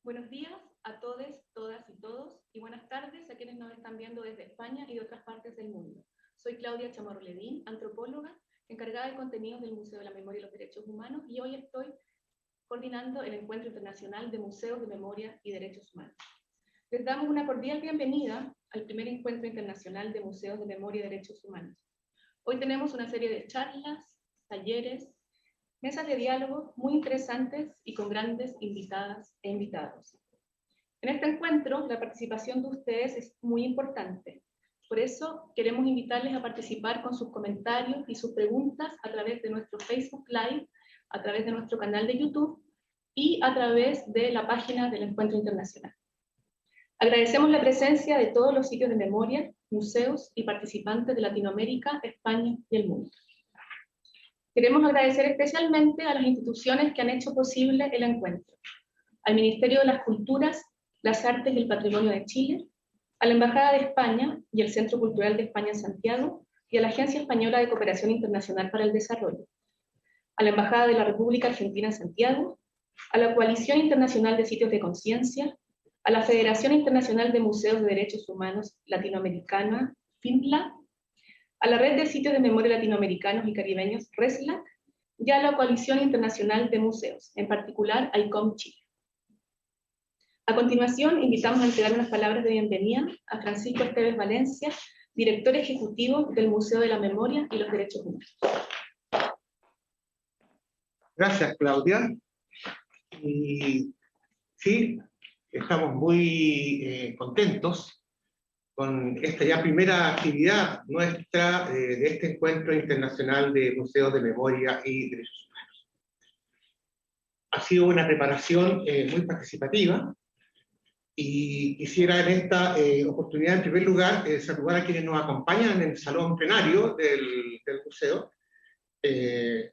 Buenos días a todos, todas y todos, y buenas tardes a quienes nos están viendo desde España y de otras partes del mundo. Soy Claudia Chamorro Ledín, antropóloga, encargada de contenidos del Museo de la Memoria y los Derechos Humanos, y hoy estoy coordinando el Encuentro Internacional de Museos de Memoria y Derechos Humanos. Les damos una cordial bienvenida al primer Encuentro Internacional de Museos de Memoria y Derechos Humanos. Hoy tenemos una serie de charlas, talleres, mesas de diálogo muy interesantes y con grandes invitadas e invitados. En este encuentro, la participación de ustedes es muy importante. Por eso, queremos invitarles a participar con sus comentarios y sus preguntas a través de nuestro Facebook Live, a través de nuestro canal de YouTube y a través de la página del Encuentro Internacional. Agradecemos la presencia de todos los sitios de memoria, museos y participantes de Latinoamérica, España y el mundo. Queremos agradecer especialmente a las instituciones que han hecho posible el encuentro, al Ministerio de las Culturas, las Artes y el Patrimonio de Chile, a la Embajada de España y el Centro Cultural de España en Santiago, y a la Agencia Española de Cooperación Internacional para el Desarrollo, a la Embajada de la República Argentina en Santiago, a la Coalición Internacional de Sitios de Conciencia, a la Federación Internacional de Museos de Derechos Humanos Latinoamericana, FINLA, a la Red de Sitios de Memoria Latinoamericanos y Caribeños, RESLAC, y a la Coalición Internacional de Museos, en particular a ICOM Chile. A continuación, invitamos a entregar unas palabras de bienvenida a Francisco Esteves Valencia, director ejecutivo del Museo de la Memoria y los Derechos Humanos. Gracias, Claudia. Y sí, estamos muy contentos con esta ya primera actividad nuestra de este Encuentro Internacional de Museos de Memoria y Derechos Humanos. Ha sido una preparación muy participativa, y quisiera en esta oportunidad, en primer lugar, saludar a quienes nos acompañan en el salón plenario del museo,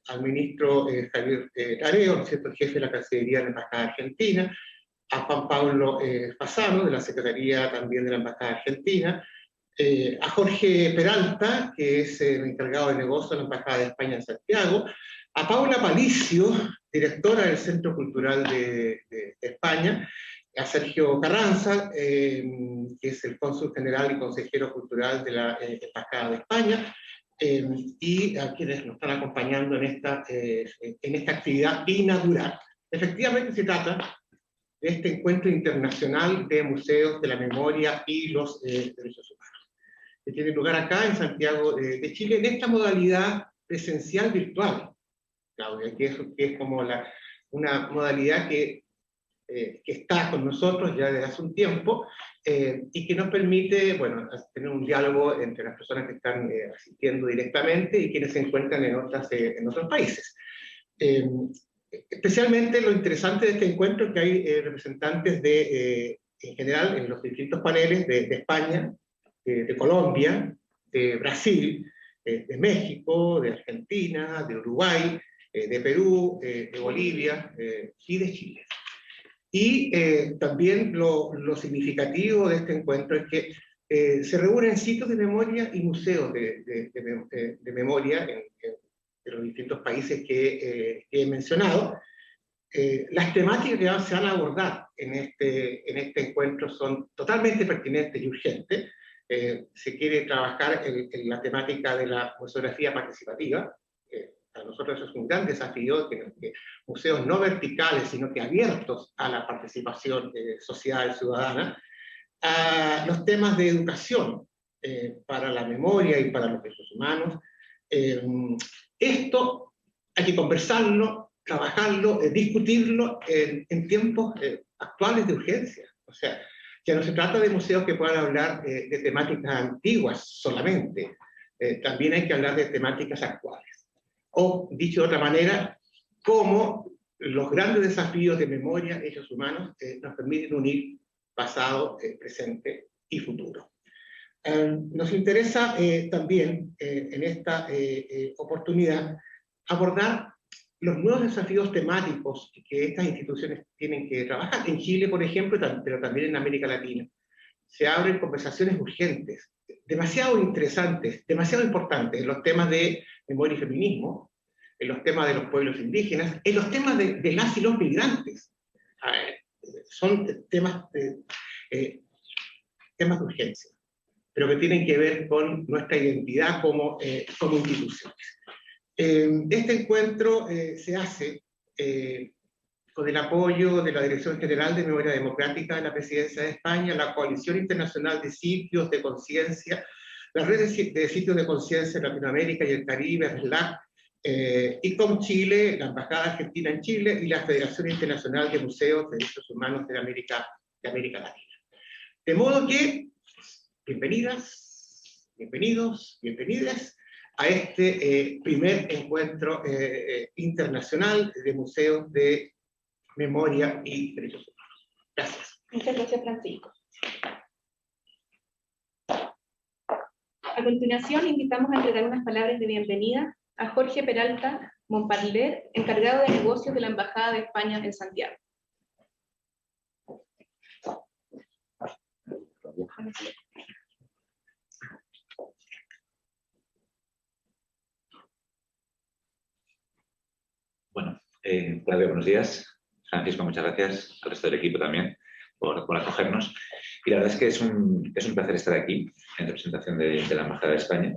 al ministro Javier Lareo, ¿no es cierto?, el jefe de la Cancillería de la Embajada Argentina, a Juan Pablo Fasano, de la Secretaría también de la Embajada Argentina, a Jorge Peralta, que es el encargado de negocio de la Embajada de España en Santiago, a Paula Palicio, directora del Centro Cultural de España, a Sergio Carranza, que es el cónsul general y consejero cultural de la Embajada de España, y a quienes nos están acompañando en esta actividad inaugural. Efectivamente se trata de este encuentro internacional de museos de la memoria y los derechos humanos, que tiene lugar acá en Santiago de Chile, en esta modalidad presencial virtual, Claudia, que es como una modalidad que está con nosotros ya desde hace un tiempo, y que nos permite, bueno, tener un diálogo entre las personas que están asistiendo directamente y quienes se encuentran en otros países. Especialmente lo interesante de este encuentro es que hay representantes en general, en los distintos paneles de España, de Colombia, de Brasil, de México, de Argentina, de Uruguay, de Perú, de Bolivia y de Chile. Y también lo significativo de este encuentro es que se reúnen sitios de memoria y museos de memoria en los distintos países que he mencionado. Las temáticas que se van a abordar en este encuentro son totalmente pertinentes y urgentes. Se quiere trabajar en la temática de la museografía participativa. Para nosotros eso es un gran desafío, que museos no verticales, sino que abiertos a la participación social, ciudadana, a los temas de educación para la memoria y para los derechos humanos. Esto hay que conversarlo, trabajarlo, discutirlo en tiempos actuales de urgencia. O sea, ya no se trata de museos que puedan hablar de temáticas antiguas solamente, también hay que hablar de temáticas actuales. O, dicho de otra manera, cómo los grandes desafíos de memoria, derechos humanos, nos permiten unir pasado, presente y futuro. Nos interesa también en esta oportunidad abordar los nuevos desafíos temáticos que estas instituciones tienen que trabajar. En Chile, por ejemplo, pero también en América Latina, se abren conversaciones urgentes, demasiado interesantes, demasiado importantes, en los temas de memoria y feminismo, en los temas de los pueblos indígenas, en los temas de las y los migrantes. son temas de urgencia, pero que tienen que ver con nuestra identidad como instituciones. Este encuentro se hace con el apoyo de la Dirección General de Memoria Democrática de la Presidencia de España, la Coalición Internacional de Sitios de Conciencia, la Red de Sitios de Conciencia en Latinoamérica y el Caribe, RELAC, ICOM Chile, la Embajada Argentina en Chile y la Federación Internacional de Museos de Derechos Humanos de América Latina. De modo que, bienvenidas, bienvenidos, bienvenidas a este primer encuentro internacional de museos de memoria y derechos humanos. Gracias. Muchas gracias, Francisco. A continuación, invitamos a entregar unas palabras de bienvenida a Jorge Peralta Montparler, encargado de negocios de la Embajada de España en Santiago. Bueno, buenos días. Francisco, muchas gracias, al resto del equipo también por acogernos. Y la verdad es que es un placer estar aquí en representación de la Embajada de España.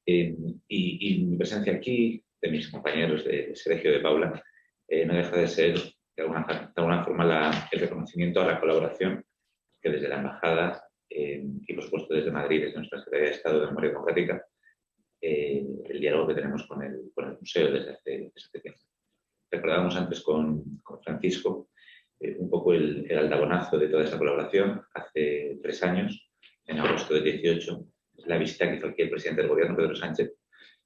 Y mi presencia aquí, de mis compañeros de Sergio, de Paula, no deja de ser de alguna forma el reconocimiento a la colaboración que desde la Embajada y por supuesto desde Madrid, desde nuestra Secretaría de Estado de Memoria Democrática, el diálogo que tenemos con el museo desde hace tiempo. Recordábamos antes con Francisco un poco el aldabonazo de toda esta colaboración hace 3 años, en agosto del 18, la visita que hizo aquí el presidente del gobierno, Pedro Sánchez,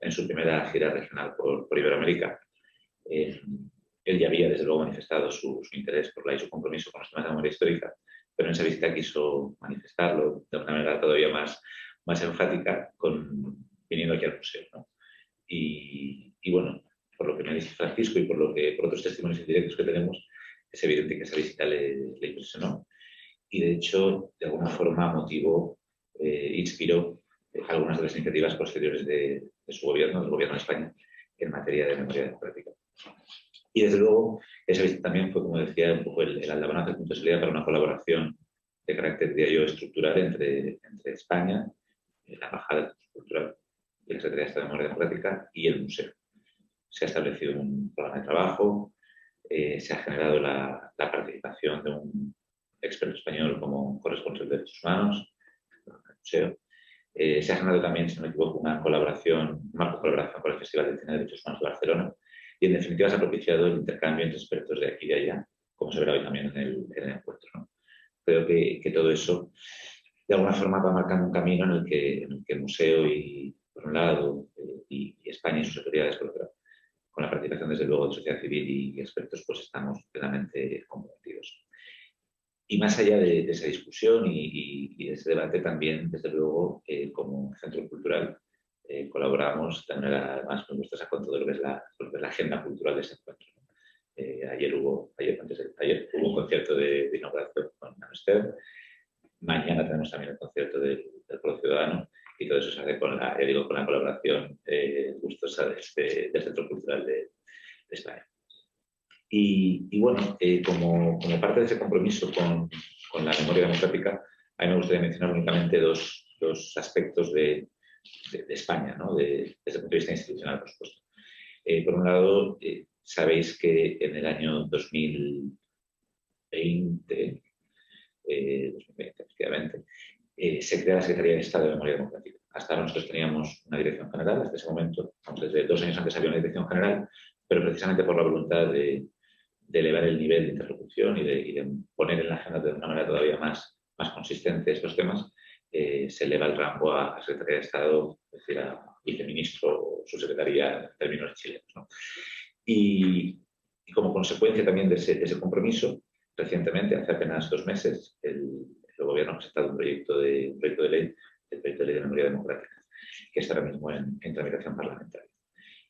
en su primera gira regional por Iberoamérica. Él ya había, desde luego, manifestado su interés por y su compromiso con los temas de memoria histórica, pero en esa visita quiso manifestarlo de una manera todavía más enfática, viniendo aquí al museo, ¿no? Y bueno, por lo que me dice Francisco y por otros testimonios indirectos que tenemos, es evidente que esa visita le impresionó y, de hecho, de alguna forma motivó, inspiró algunas de las iniciativas posteriores de su gobierno, del gobierno de España, en materia de memoria democrática. Y, desde luego, esa visita también fue, como decía, un poco el aldabonazo, el punto de salida para una colaboración de carácter, diría yo, estructural entre España, la Embajada Cultural y la Secretaría de Estado de Memoria Democrática y el museo. Se ha establecido un programa de trabajo, se ha generado la participación de un experto español como corresponsal de derechos humanos en el museo. Se ha generado también, si no me equivoco, un marco de colaboración con el Festival de Cine de Derechos Humanos de Barcelona y, en definitiva, se ha propiciado el intercambio entre expertos de aquí y de allá, como se verá hoy también en el encuentro, ¿no? Creo que todo eso, de alguna forma, va marcando un camino en el que el museo, por un lado, y España y sus autoridades, por otro, con la participación, desde luego, de sociedad civil y expertos, pues estamos plenamente comprometidos. Y más allá de esa discusión y de ese debate, también, desde luego, como centro cultural, colaboramos de manera más muy gustosa con todo lo que es la agenda cultural de ese encuentro. Ayer hubo un concierto de inauguración con Amster. Mañana tenemos también el concierto del Foro Ciudadano, y todo eso se hace con la colaboración gustosa del Centro Cultural de España. Y bueno, como parte de ese compromiso con la memoria democrática, a mí me gustaría mencionar únicamente dos aspectos de España, ¿no? Desde el punto de vista institucional, por supuesto. Por un lado, sabéis que en el año 2020, efectivamente, se crea la Secretaría de Estado de Memoria Democrática. Hasta ahora nosotros teníamos una dirección general, hasta ese momento, desde 2 años antes había una dirección general, pero precisamente por la voluntad de elevar el nivel de interlocución y de poner en la agenda de una manera todavía más consistente estos temas, se eleva el rango a Secretaría de Estado, es decir, a viceministro o subsecretaría en términos chilenos, ¿no? Y como consecuencia también de ese compromiso, recientemente, hace apenas 2 meses, el Gobierno ha presentado un proyecto de ley, el proyecto de ley de memoria democrática, que está ahora mismo en tramitación parlamentaria.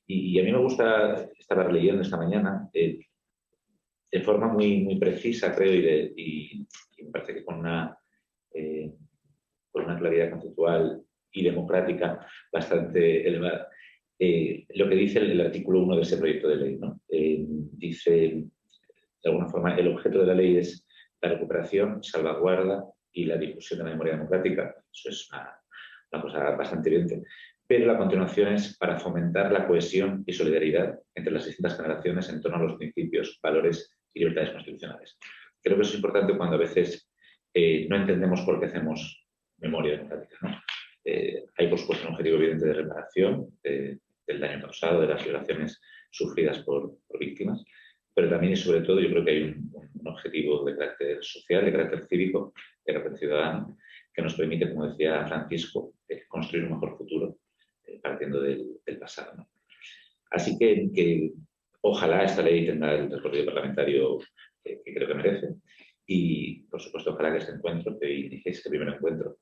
Y a mí me gusta, estaba leyendo esta mañana, de forma muy precisa, creo, y me parece que con una claridad conceptual y democrática bastante elevada, lo que dice el artículo 1 de ese proyecto de ley, ¿no? Dice, de alguna forma, el objeto de la ley es la recuperación, salvaguarda y la difusión de la memoria democrática. Eso es una cosa bastante evidente. Pero la continuación es para fomentar la cohesión y solidaridad entre las distintas generaciones en torno a los principios, valores y libertades constitucionales. Creo que eso es importante cuando a veces no entendemos por qué hacemos memoria democrática, ¿no? Hay, por supuesto, un objetivo evidente de reparación del daño causado, de las violaciones sufridas por víctimas, pero también y sobre todo yo creo que hay un objetivo de carácter social, de carácter cívico, de carácter ciudadano, que nos permite, como decía Francisco, construir un mejor futuro partiendo del pasado, ¿no? Así que ojalá esta ley tenga el recorrido parlamentario que creo que merece y, por supuesto, ojalá que este encuentro, que iniciéis este primer encuentro,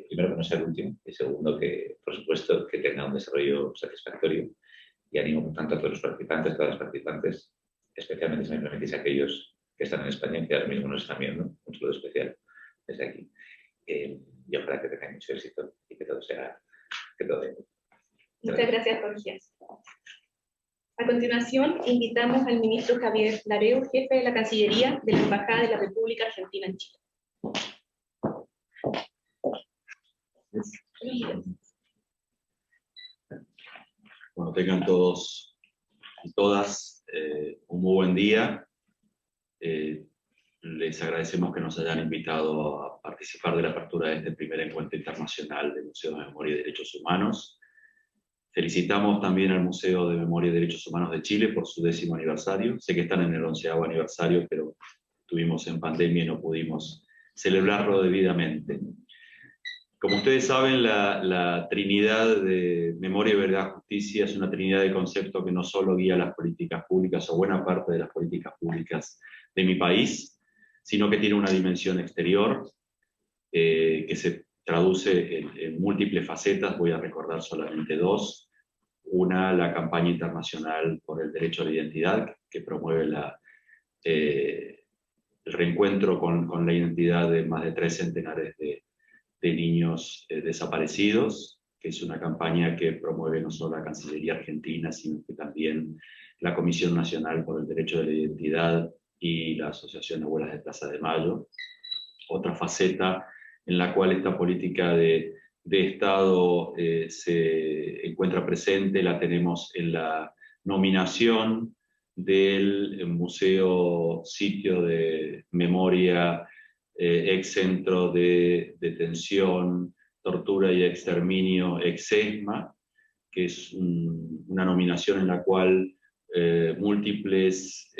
primero que no sea el último y segundo que, por supuesto, que tenga un desarrollo satisfactorio y animo, por tanto, a todos los participantes, todas las participantes, especialmente, si me permitís, a aquellos que están en España y que ahora mismo nos están viendo, un saludo especial desde aquí. Y ojalá que tengáis mucho éxito y que todo sea... Muchas gracias, Jorge. A continuación, invitamos al ministro Javier Lareo, jefe de la Cancillería de la Embajada de la República Argentina en Chile. Bueno, tengan todos y todas un muy buen día. Les agradecemos que nos hayan invitado a participar de la apertura de este primer encuentro internacional de Museo de Memoria y Derechos Humanos. Felicitamos también al Museo de Memoria y Derechos Humanos de Chile por su 10º aniversario. Sé que están en el 11º aniversario, pero estuvimos en pandemia y no pudimos celebrarlo debidamente. Como ustedes saben, la Trinidad de Memoria, Verdad, Justicia es una trinidad de concepto que no solo guía las políticas públicas o buena parte de las políticas públicas de mi país, sino que tiene una dimensión exterior que se traduce en múltiples facetas. Voy a recordar solamente dos. Una, la campaña internacional por el derecho a la identidad, que promueve el reencuentro con la identidad de más de 3 centenares de niños desaparecidos, que es una campaña que promueve no solo la Cancillería Argentina, sino que también la Comisión Nacional por el Derecho de la Identidad y la Asociación de Abuelas de Plaza de Mayo. Otra faceta en la cual esta política de Estado se encuentra presente la tenemos en la nominación del Museo Sitio de Memoria ex Centro de Detención, Tortura y Exterminio, ex-ESMA, que es una nominación en la cual múltiples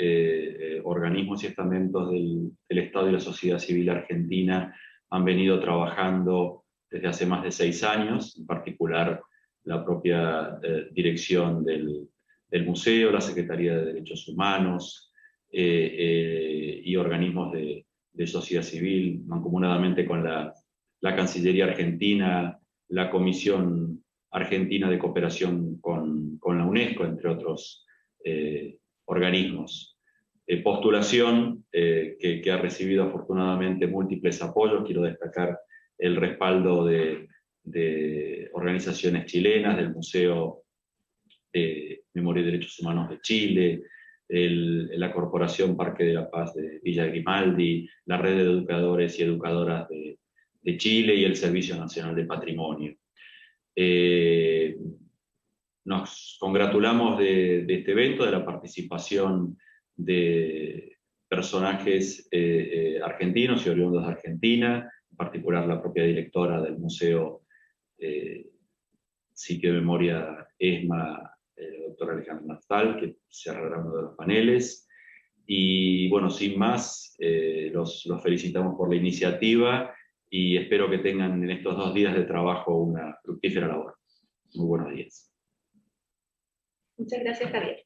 organismos y estamentos del Estado y la sociedad civil argentina han venido trabajando desde hace más de 6 años, en particular la propia dirección del museo, la Secretaría de Derechos Humanos y organismos de sociedad civil, mancomunadamente con la Cancillería Argentina, la Comisión Argentina de Cooperación con la UNESCO, entre otros organismos. Postulación que ha recibido afortunadamente múltiples apoyos. Quiero destacar el respaldo de organizaciones chilenas, del Museo de Memoria y Derechos Humanos de Chile, la Corporación Parque de la Paz de Villa Grimaldi, la Red de Educadores y Educadoras de Chile y el Servicio Nacional de Patrimonio. Nos congratulamos de este evento, de la participación de personajes argentinos y oriundos de Argentina, en particular la propia directora del Museo Sitio de Memoria ESMA, doctora Alejandra Nastal, que cerrará uno de los paneles. Y bueno, sin más, los felicitamos por la iniciativa y espero que tengan en estos 2 días de trabajo una fructífera labor. Muy buenos días. Muchas gracias, Javier.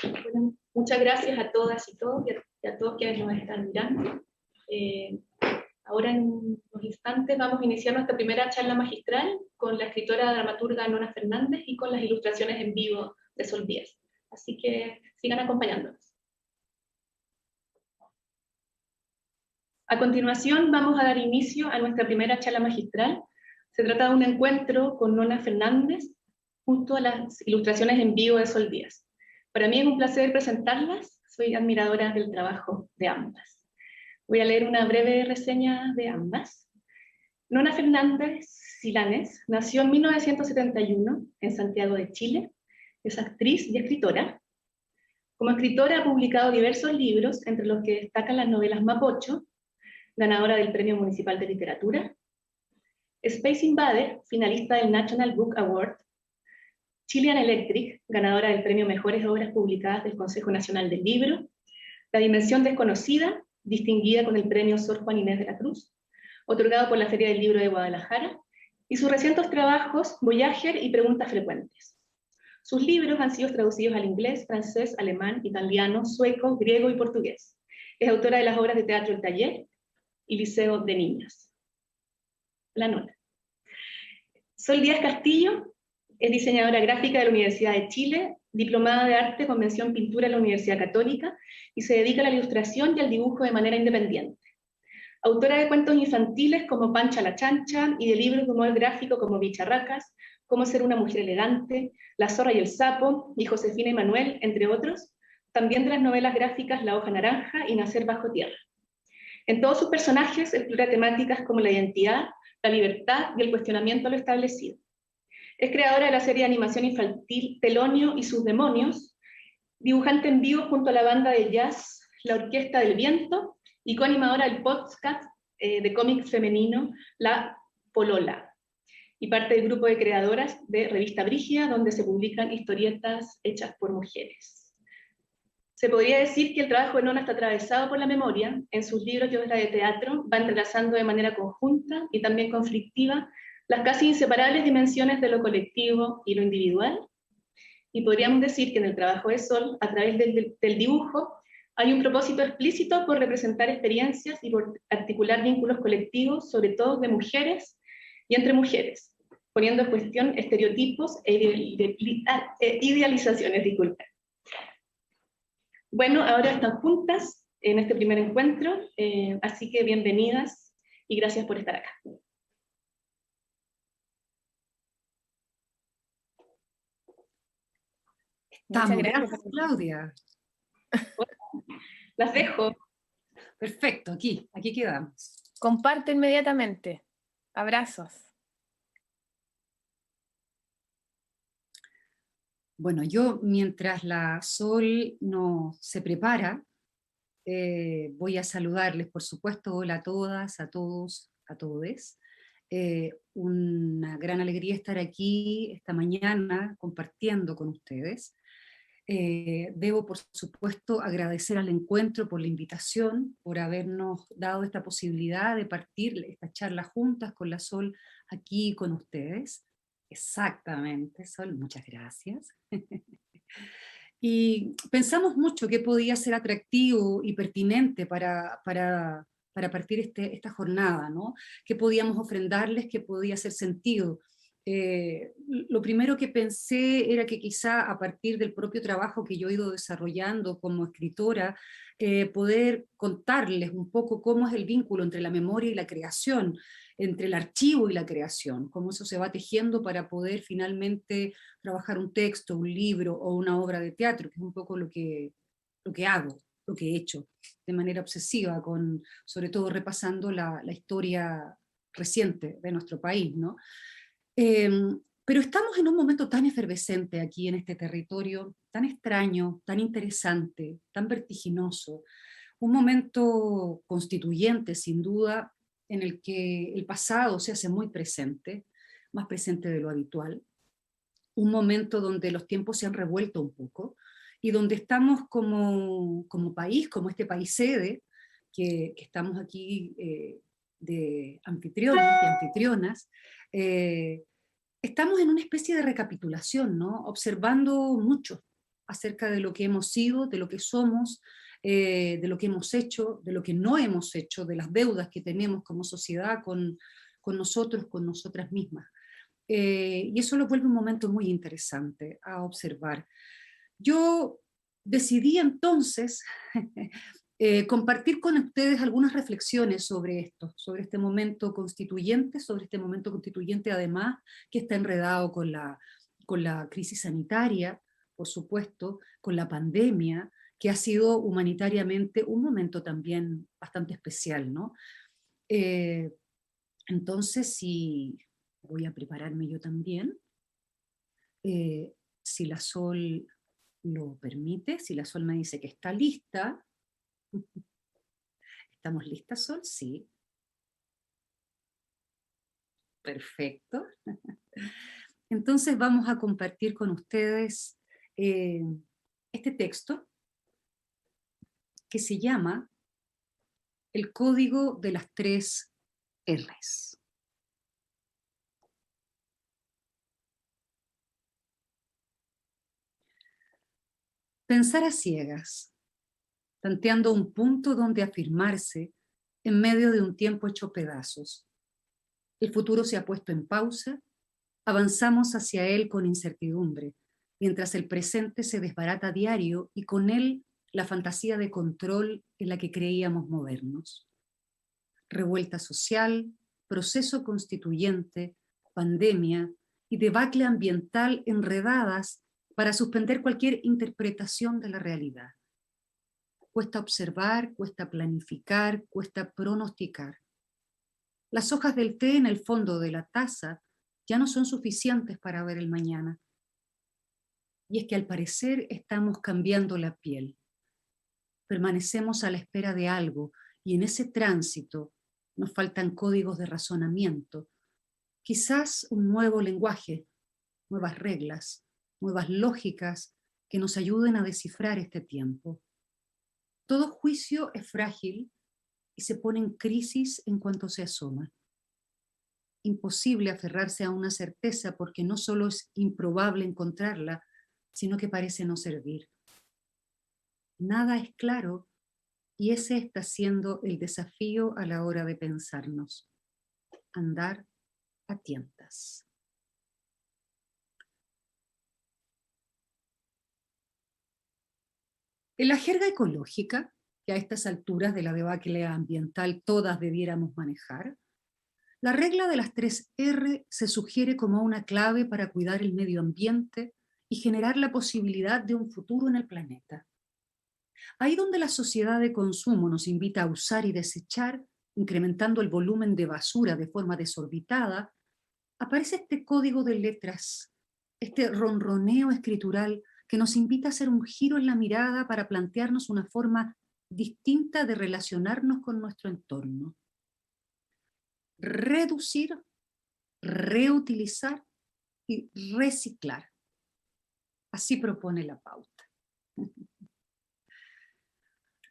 Bueno, muchas gracias a todas y todos y a todos quienes nos están mirando. Ahora en unos instantes vamos a iniciar nuestra primera charla magistral con la escritora dramaturga Nona Fernández y con las ilustraciones en vivo de Sol Díaz. Así que sigan acompañándonos. A continuación vamos a dar inicio a nuestra primera charla magistral. Se trata de un encuentro con Nona Fernández junto a las ilustraciones en vivo de Sol Díaz. Para mí es un placer presentarlas. Soy admiradora del trabajo de ambas. Voy a leer una breve reseña de ambas. Nona Fernández Silanes nació en 1971 en Santiago de Chile. Es actriz y escritora. Como escritora ha publicado diversos libros, entre los que destacan las novelas Mapocho, ganadora del Premio Municipal de Literatura, Space Invader, finalista del National Book Award, Chilean Electric, ganadora del Premio Mejores Obras Publicadas del Consejo Nacional del Libro, La Dimensión Desconocida, distinguida con el Premio Sor Juan Inés de la Cruz, otorgado por la Feria del Libro de Guadalajara, y sus recientes trabajos Voyager y Preguntas Frecuentes. Sus libros han sido traducidos al inglés, francés, alemán, italiano, sueco, griego y portugués. Es autora de las obras de teatro El Taller y Liceo de Niñas. La Nona. Sol Díaz Castillo es diseñadora gráfica de la Universidad de Chile, diplomada de arte con mención pintura en la Universidad Católica, y se dedica a la ilustración y al dibujo de manera independiente. Autora de cuentos infantiles como Pancha la Chancha y de libros de humor gráfico como Bicharracas, Cómo ser una mujer elegante, La zorra y el sapo, y Josefina y Manuel, entre otros, también de las novelas gráficas La hoja naranja y Nacer bajo tierra. En todos sus personajes explora temáticas como la identidad, la libertad y el cuestionamiento a lo establecido. Es creadora de la serie de animación infantil Telonio y sus demonios, dibujante en vivo junto a la banda de jazz La Orquesta del Viento y coanimadora del podcast de cómic femenino La Polola, y parte del grupo de creadoras de Revista Brígida, donde se publican historietas hechas por mujeres. Se podría decir que el trabajo de Nona está atravesado por la memoria. En sus libros y obras de teatro va entrelazando de manera conjunta y también conflictiva las casi inseparables dimensiones de lo colectivo y lo individual. Y podríamos decir que en el trabajo de Sol, a través del dibujo, hay un propósito explícito por representar experiencias y por articular vínculos colectivos, sobre todo de mujeres y entre mujeres, poniendo en cuestión estereotipos e idealizaciones, disculpen. Bueno, ahora están juntas en este primer encuentro, así que bienvenidas y gracias por estar acá. Muchas gracias, Claudia. Las dejo. Perfecto, aquí quedamos. Comparto inmediatamente. Abrazos. Bueno, yo mientras la Sol no se prepara, voy a saludarles, por supuesto. Hola a todas, a todos, a todes. Una gran alegría estar aquí esta mañana compartiendo con ustedes. Debo, por supuesto, agradecer al encuentro por la invitación, por habernos dado esta posibilidad de partir esta charla juntas con la Sol aquí con ustedes. Exactamente, Sol, muchas gracias. Y pensamos mucho qué podía ser atractivo y pertinente para partir esta jornada, ¿no? ¿Qué podíamos ofrendarles? ¿Qué podía hacer sentido? Lo primero que pensé era que quizá a partir del propio trabajo que yo he ido desarrollando como escritora, poder contarles un poco cómo es el vínculo entre la memoria y la creación, entre el archivo y la creación, cómo eso se va tejiendo para poder finalmente trabajar un texto, un libro o una obra de teatro, que es un poco lo que hago, lo que he hecho de manera obsesiva, sobre todo repasando la historia reciente de nuestro país, ¿no? Pero estamos en un momento tan efervescente aquí en este territorio, tan extraño, tan interesante, tan vertiginoso, un momento constituyente sin duda, en el que el pasado se hace muy presente, más presente de lo habitual, un momento donde los tiempos se han revuelto un poco, y donde estamos como país, como este país sede, que estamos aquí de anfitriones y anfitrionas, estamos en una especie de recapitulación, ¿no? Observando mucho acerca de lo que hemos sido, de lo que somos, de lo que hemos hecho, de lo que no hemos hecho, de las deudas que tenemos como sociedad con nosotros, con nosotras mismas. Y eso lo vuelve un momento muy interesante a observar. Yo decidí entonces compartir con ustedes algunas reflexiones sobre esto, sobre este momento constituyente, además que está enredado con la crisis sanitaria, por supuesto, con la pandemia, que ha sido humanitariamente un momento también bastante especial, ¿no? Entonces, si voy a prepararme yo también, si la Sol lo permite, si la Sol me dice que está lista. ¿Estamos listas, Sol? Sí. Perfecto. Entonces vamos a compartir con ustedes este texto que se llama El Código de las 3 R's. Pensar a ciegas, tanteando un punto donde afirmarse en medio de un tiempo hecho pedazos. El futuro se ha puesto en pausa, avanzamos hacia él con incertidumbre, mientras el presente se desbarata a diario y con él la fantasía de control en la que creíamos movernos. Revuelta social, proceso constituyente, pandemia y debacle ambiental enredadas para suspender cualquier interpretación de la realidad. Cuesta observar, cuesta planificar, cuesta pronosticar. Las hojas del té en el fondo de la taza ya no son suficientes para ver el mañana. Y es que al parecer estamos cambiando la piel. Permanecemos a la espera de algo y en ese tránsito nos faltan códigos de razonamiento, quizás un nuevo lenguaje, nuevas reglas, nuevas lógicas que nos ayuden a descifrar este tiempo. Todo juicio es frágil y se pone en crisis en cuanto se asoma. Imposible aferrarse a una certeza porque no solo es improbable encontrarla, sino que parece no servir. Nada es claro y ese está siendo el desafío a la hora de pensarnos. Andar a tientas. En la jerga ecológica, que a estas alturas de la debacle ambiental todas debiéramos manejar, la regla de las 3 R se sugiere como una clave para cuidar el medio ambiente y generar la posibilidad de un futuro en el planeta. Ahí donde la sociedad de consumo nos invita a usar y desechar, incrementando el volumen de basura de forma desorbitada, aparece este código de letras, este ronroneo escritural que nos invita a hacer un giro en la mirada para plantearnos una forma distinta de relacionarnos con nuestro entorno. Reducir, reutilizar y reciclar. Así propone la pauta.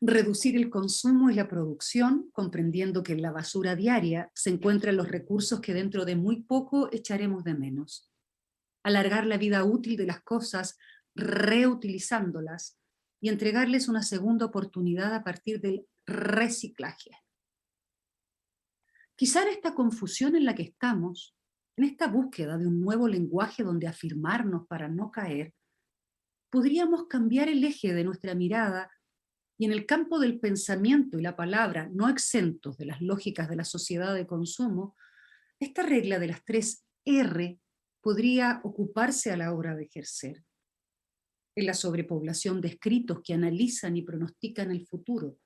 Reducir el consumo y la producción, comprendiendo que en la basura diaria se encuentran los recursos que dentro de muy poco echaremos de menos. Alargar la vida útil de las cosas, reutilizándolas y entregarles una segunda oportunidad a partir del reciclaje. Quizá en esta confusión en la que estamos, en esta búsqueda de un nuevo lenguaje donde afirmarnos para no caer, podríamos cambiar el eje de nuestra mirada y en el campo del pensamiento y la palabra, no exentos de las lógicas de la sociedad de consumo, esta regla de las 3 R podría ocuparse a la hora de ejercer. En la sobrepoblación de escritos que analizan y pronostican el futuro,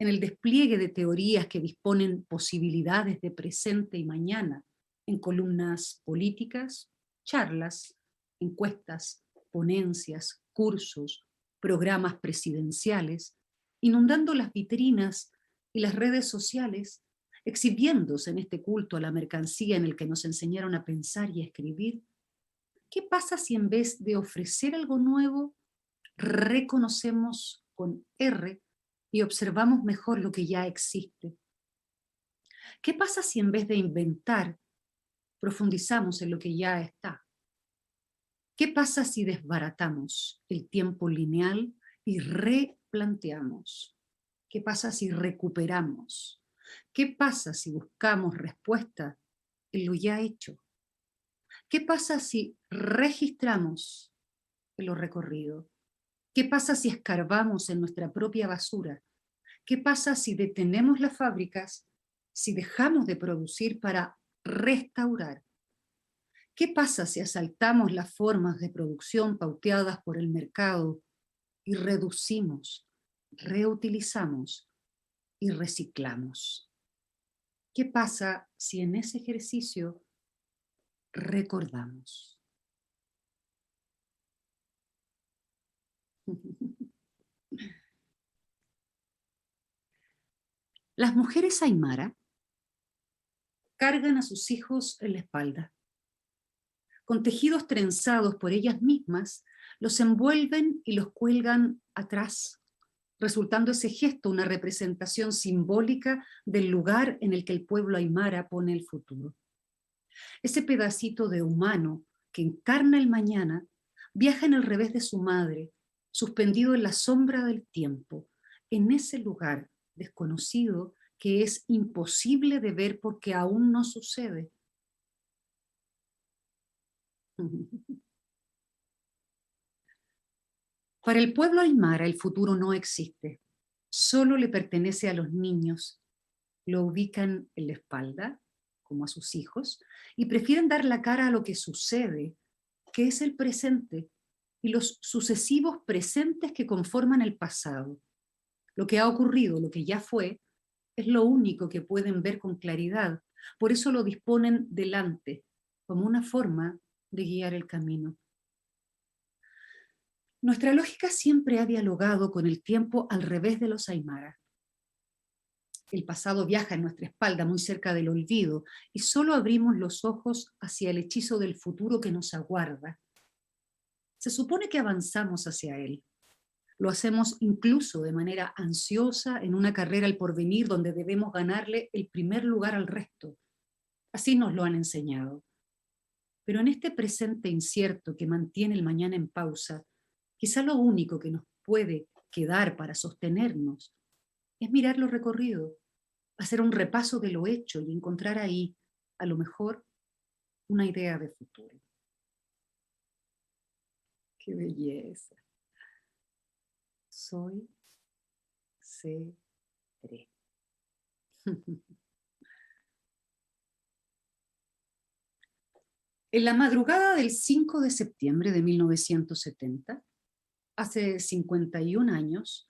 en el despliegue de teorías que disponen posibilidades de presente y mañana, en columnas políticas, charlas, encuestas, ponencias, cursos, programas presidenciales, inundando las vitrinas y las redes sociales, exhibiéndose en este culto a la mercancía en el que nos enseñaron a pensar y a escribir. ¿Qué pasa si en vez de ofrecer algo nuevo, reconocemos con R y observamos mejor lo que ya existe? ¿Qué pasa si en vez de inventar, profundizamos en lo que ya está? ¿Qué pasa si desbaratamos el tiempo lineal y replanteamos? ¿Qué pasa si recuperamos? ¿Qué pasa si buscamos respuesta en lo ya hecho? ¿Qué pasa si registramos en lo recorrido? ¿Qué pasa si escarbamos en nuestra propia basura? ¿Qué pasa si detenemos las fábricas, si dejamos de producir para restaurar? ¿Qué pasa si asaltamos las formas de producción pauteadas por el mercado y reducimos, reutilizamos y reciclamos. ¿Qué pasa si en ese ejercicio recordamos? Las mujeres aymara cargan a sus hijos en la espalda. Con tejidos trenzados por ellas mismas, los envuelven y los cuelgan atrás, resultando ese gesto una representación simbólica del lugar en el que el pueblo aymara pone el futuro. Ese pedacito de humano que encarna el mañana viaja en el revés de su madre, suspendido en la sombra del tiempo, en ese lugar desconocido que es imposible de ver porque aún no sucede. Para el pueblo aymara el futuro no existe, solo le pertenece a los niños. Lo ubican en la espalda, como a sus hijos, y prefieren dar la cara a lo que sucede, que es el presente, y los sucesivos presentes que conforman el pasado. Lo que ha ocurrido, lo que ya fue, es lo único que pueden ver con claridad, por eso lo disponen delante, como una forma de guiar el camino. Nuestra lógica siempre ha dialogado con el tiempo al revés de los aymara. El pasado viaja en nuestra espalda muy cerca del olvido y solo abrimos los ojos hacia el hechizo del futuro que nos aguarda. Se supone que avanzamos hacia él. Lo hacemos incluso de manera ansiosa en una carrera al porvenir donde debemos ganarle el primer lugar al resto. Así nos lo han enseñado. Pero en este presente incierto que mantiene el mañana en pausa, quizá lo único que nos puede quedar para sostenernos es mirar lo recorrido, hacer un repaso de lo hecho y encontrar ahí, a lo mejor, una idea de futuro. ¡Qué belleza! Soy, seré. En la madrugada del 5 de septiembre de 1970, hace 51 años,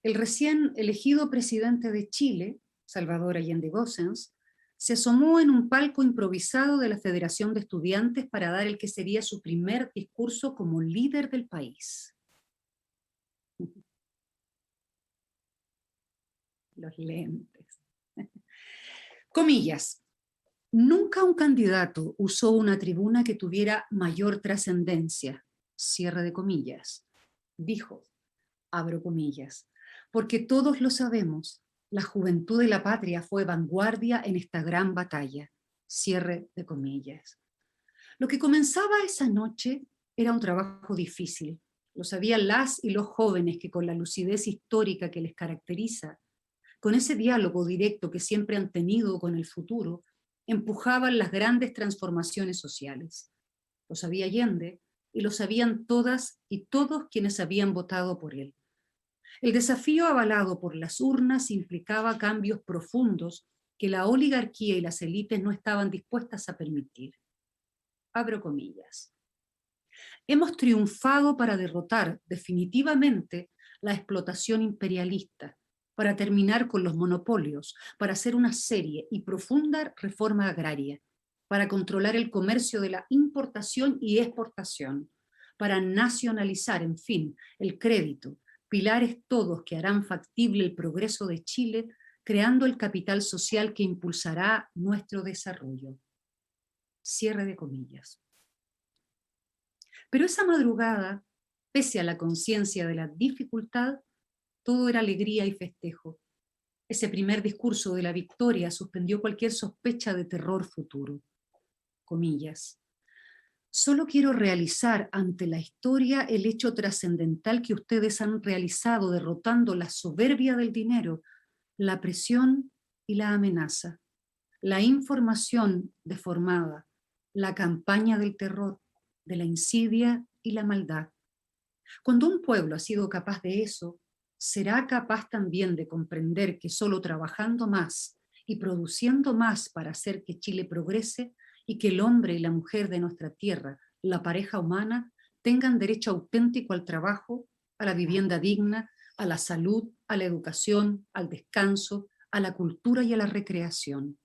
el recién elegido presidente de Chile, Salvador Allende Gossens, se asomó en un palco improvisado de la Federación de Estudiantes para dar el que sería su primer discurso como líder del país. Los lentes. Comillas. Nunca un candidato usó una tribuna que tuviera mayor trascendencia, cierre de comillas. Dijo, abro comillas, porque todos lo sabemos, la juventud de la patria fue vanguardia en esta gran batalla, cierre de comillas. Lo que comenzaba esa noche era un trabajo difícil, lo sabían las y los jóvenes que con la lucidez histórica que les caracteriza, con ese diálogo directo que siempre han tenido con el futuro, empujaban las grandes transformaciones sociales. Lo sabía Allende y lo sabían todas y todos quienes habían votado por él. El desafío avalado por las urnas implicaba cambios profundos que la oligarquía y las élites no estaban dispuestas a permitir. Abro comillas. Hemos triunfado para derrotar definitivamente la explotación imperialista, para terminar con los monopolios, para hacer una seria y profunda reforma agraria, para controlar el comercio de la importación y exportación, para nacionalizar, en fin, el crédito, pilares todos que harán factible el progreso de Chile, creando el capital social que impulsará nuestro desarrollo. Cierre de comillas. Pero esa madrugada, pese a la conciencia de la dificultad, todo era alegría y festejo. Ese primer discurso de la victoria suspendió cualquier sospecha de terror futuro. Comillas. Solo quiero realizar ante la historia el hecho trascendental que ustedes han realizado derrotando la soberbia del dinero, la presión y la amenaza, la información deformada, la campaña del terror, de la insidia y la maldad. Cuando un pueblo ha sido capaz de eso, será capaz también de comprender que solo trabajando más y produciendo más para hacer que Chile progrese y que el hombre y la mujer de nuestra tierra, la pareja humana, tengan derecho auténtico al trabajo, a la vivienda digna, a la salud, a la educación, al descanso, a la cultura y a la recreación.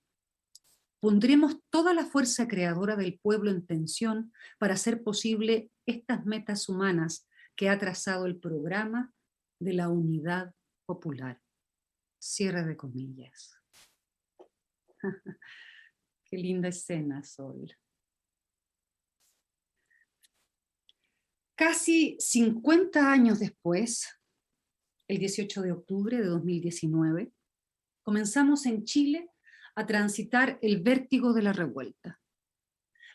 Pondremos toda la fuerza creadora del pueblo en tensión para hacer posible estas metas humanas que ha trazado el programa de la unidad popular. Cierre de comillas. Qué linda escena, Sol. Casi 50 años después, el 18 de octubre de 2019, comenzamos en Chile a transitar el vértigo de la revuelta.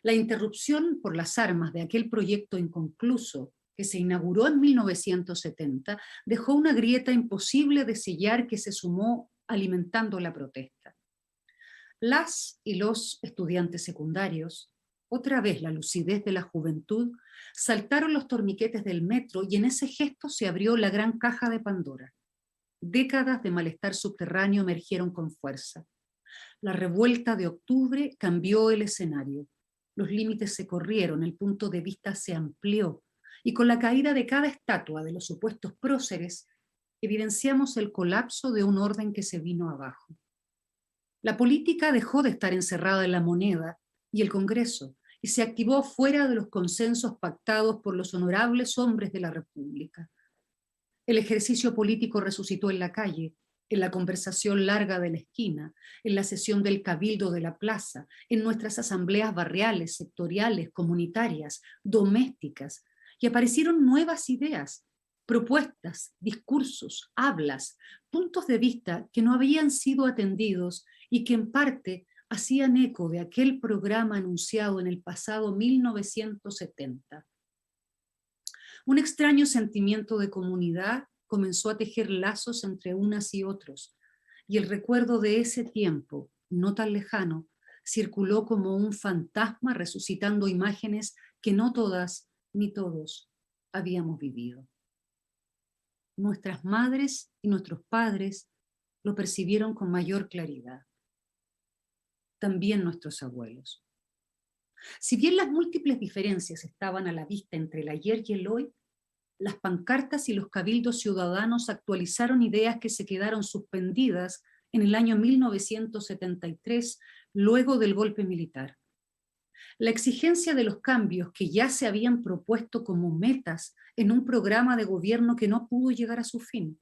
La interrupción por las armas de aquel proyecto inconcluso que se inauguró en 1970 dejó una grieta imposible de sellar que se sumó alimentando la protesta. Las y los estudiantes secundarios, otra vez la lucidez de la juventud, saltaron los torniquetes del metro y en ese gesto se abrió la gran caja de Pandora. Décadas de malestar subterráneo emergieron con fuerza. La revuelta de octubre cambió el escenario. Los límites se corrieron, el punto de vista se amplió, y con la caída de cada estatua de los supuestos próceres, evidenciamos el colapso de un orden que se vino abajo. La política dejó de estar encerrada en la moneda y el Congreso, y se activó fuera de los consensos pactados por los honorables hombres de la República. El ejercicio político resucitó en la calle, en la conversación larga de la esquina, en la sesión del cabildo de la plaza, en nuestras asambleas barriales, sectoriales, comunitarias, domésticas, y aparecieron nuevas ideas, propuestas, discursos, hablas, puntos de vista que no habían sido atendidos y que en parte hacían eco de aquel programa anunciado en el pasado 1970. Un extraño sentimiento de comunidad comenzó a tejer lazos entre unas y otros, y el recuerdo de ese tiempo, no tan lejano, circuló como un fantasma resucitando imágenes que no todas ni todos habíamos vivido. Nuestras madres y nuestros padres lo percibieron con mayor claridad. También nuestros abuelos. Si bien las múltiples diferencias estaban a la vista entre el ayer y el hoy, las pancartas y los cabildos ciudadanos actualizaron ideas que se quedaron suspendidas en el año 1973, luego del golpe militar. La exigencia de los cambios que ya se habían propuesto como metas en un programa de gobierno que no pudo llegar a su fin.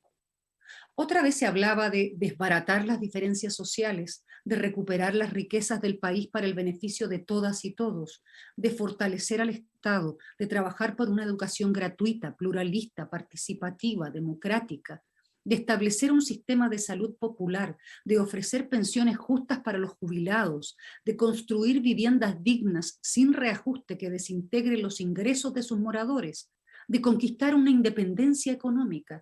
Otra vez se hablaba de desbaratar las diferencias sociales, de recuperar las riquezas del país para el beneficio de todas y todos, de fortalecer al Estado, de trabajar por una educación gratuita, pluralista, participativa, democrática, de establecer un sistema de salud popular, de ofrecer pensiones justas para los jubilados, de construir viviendas dignas sin reajuste que desintegre los ingresos de sus moradores, de conquistar una independencia económica,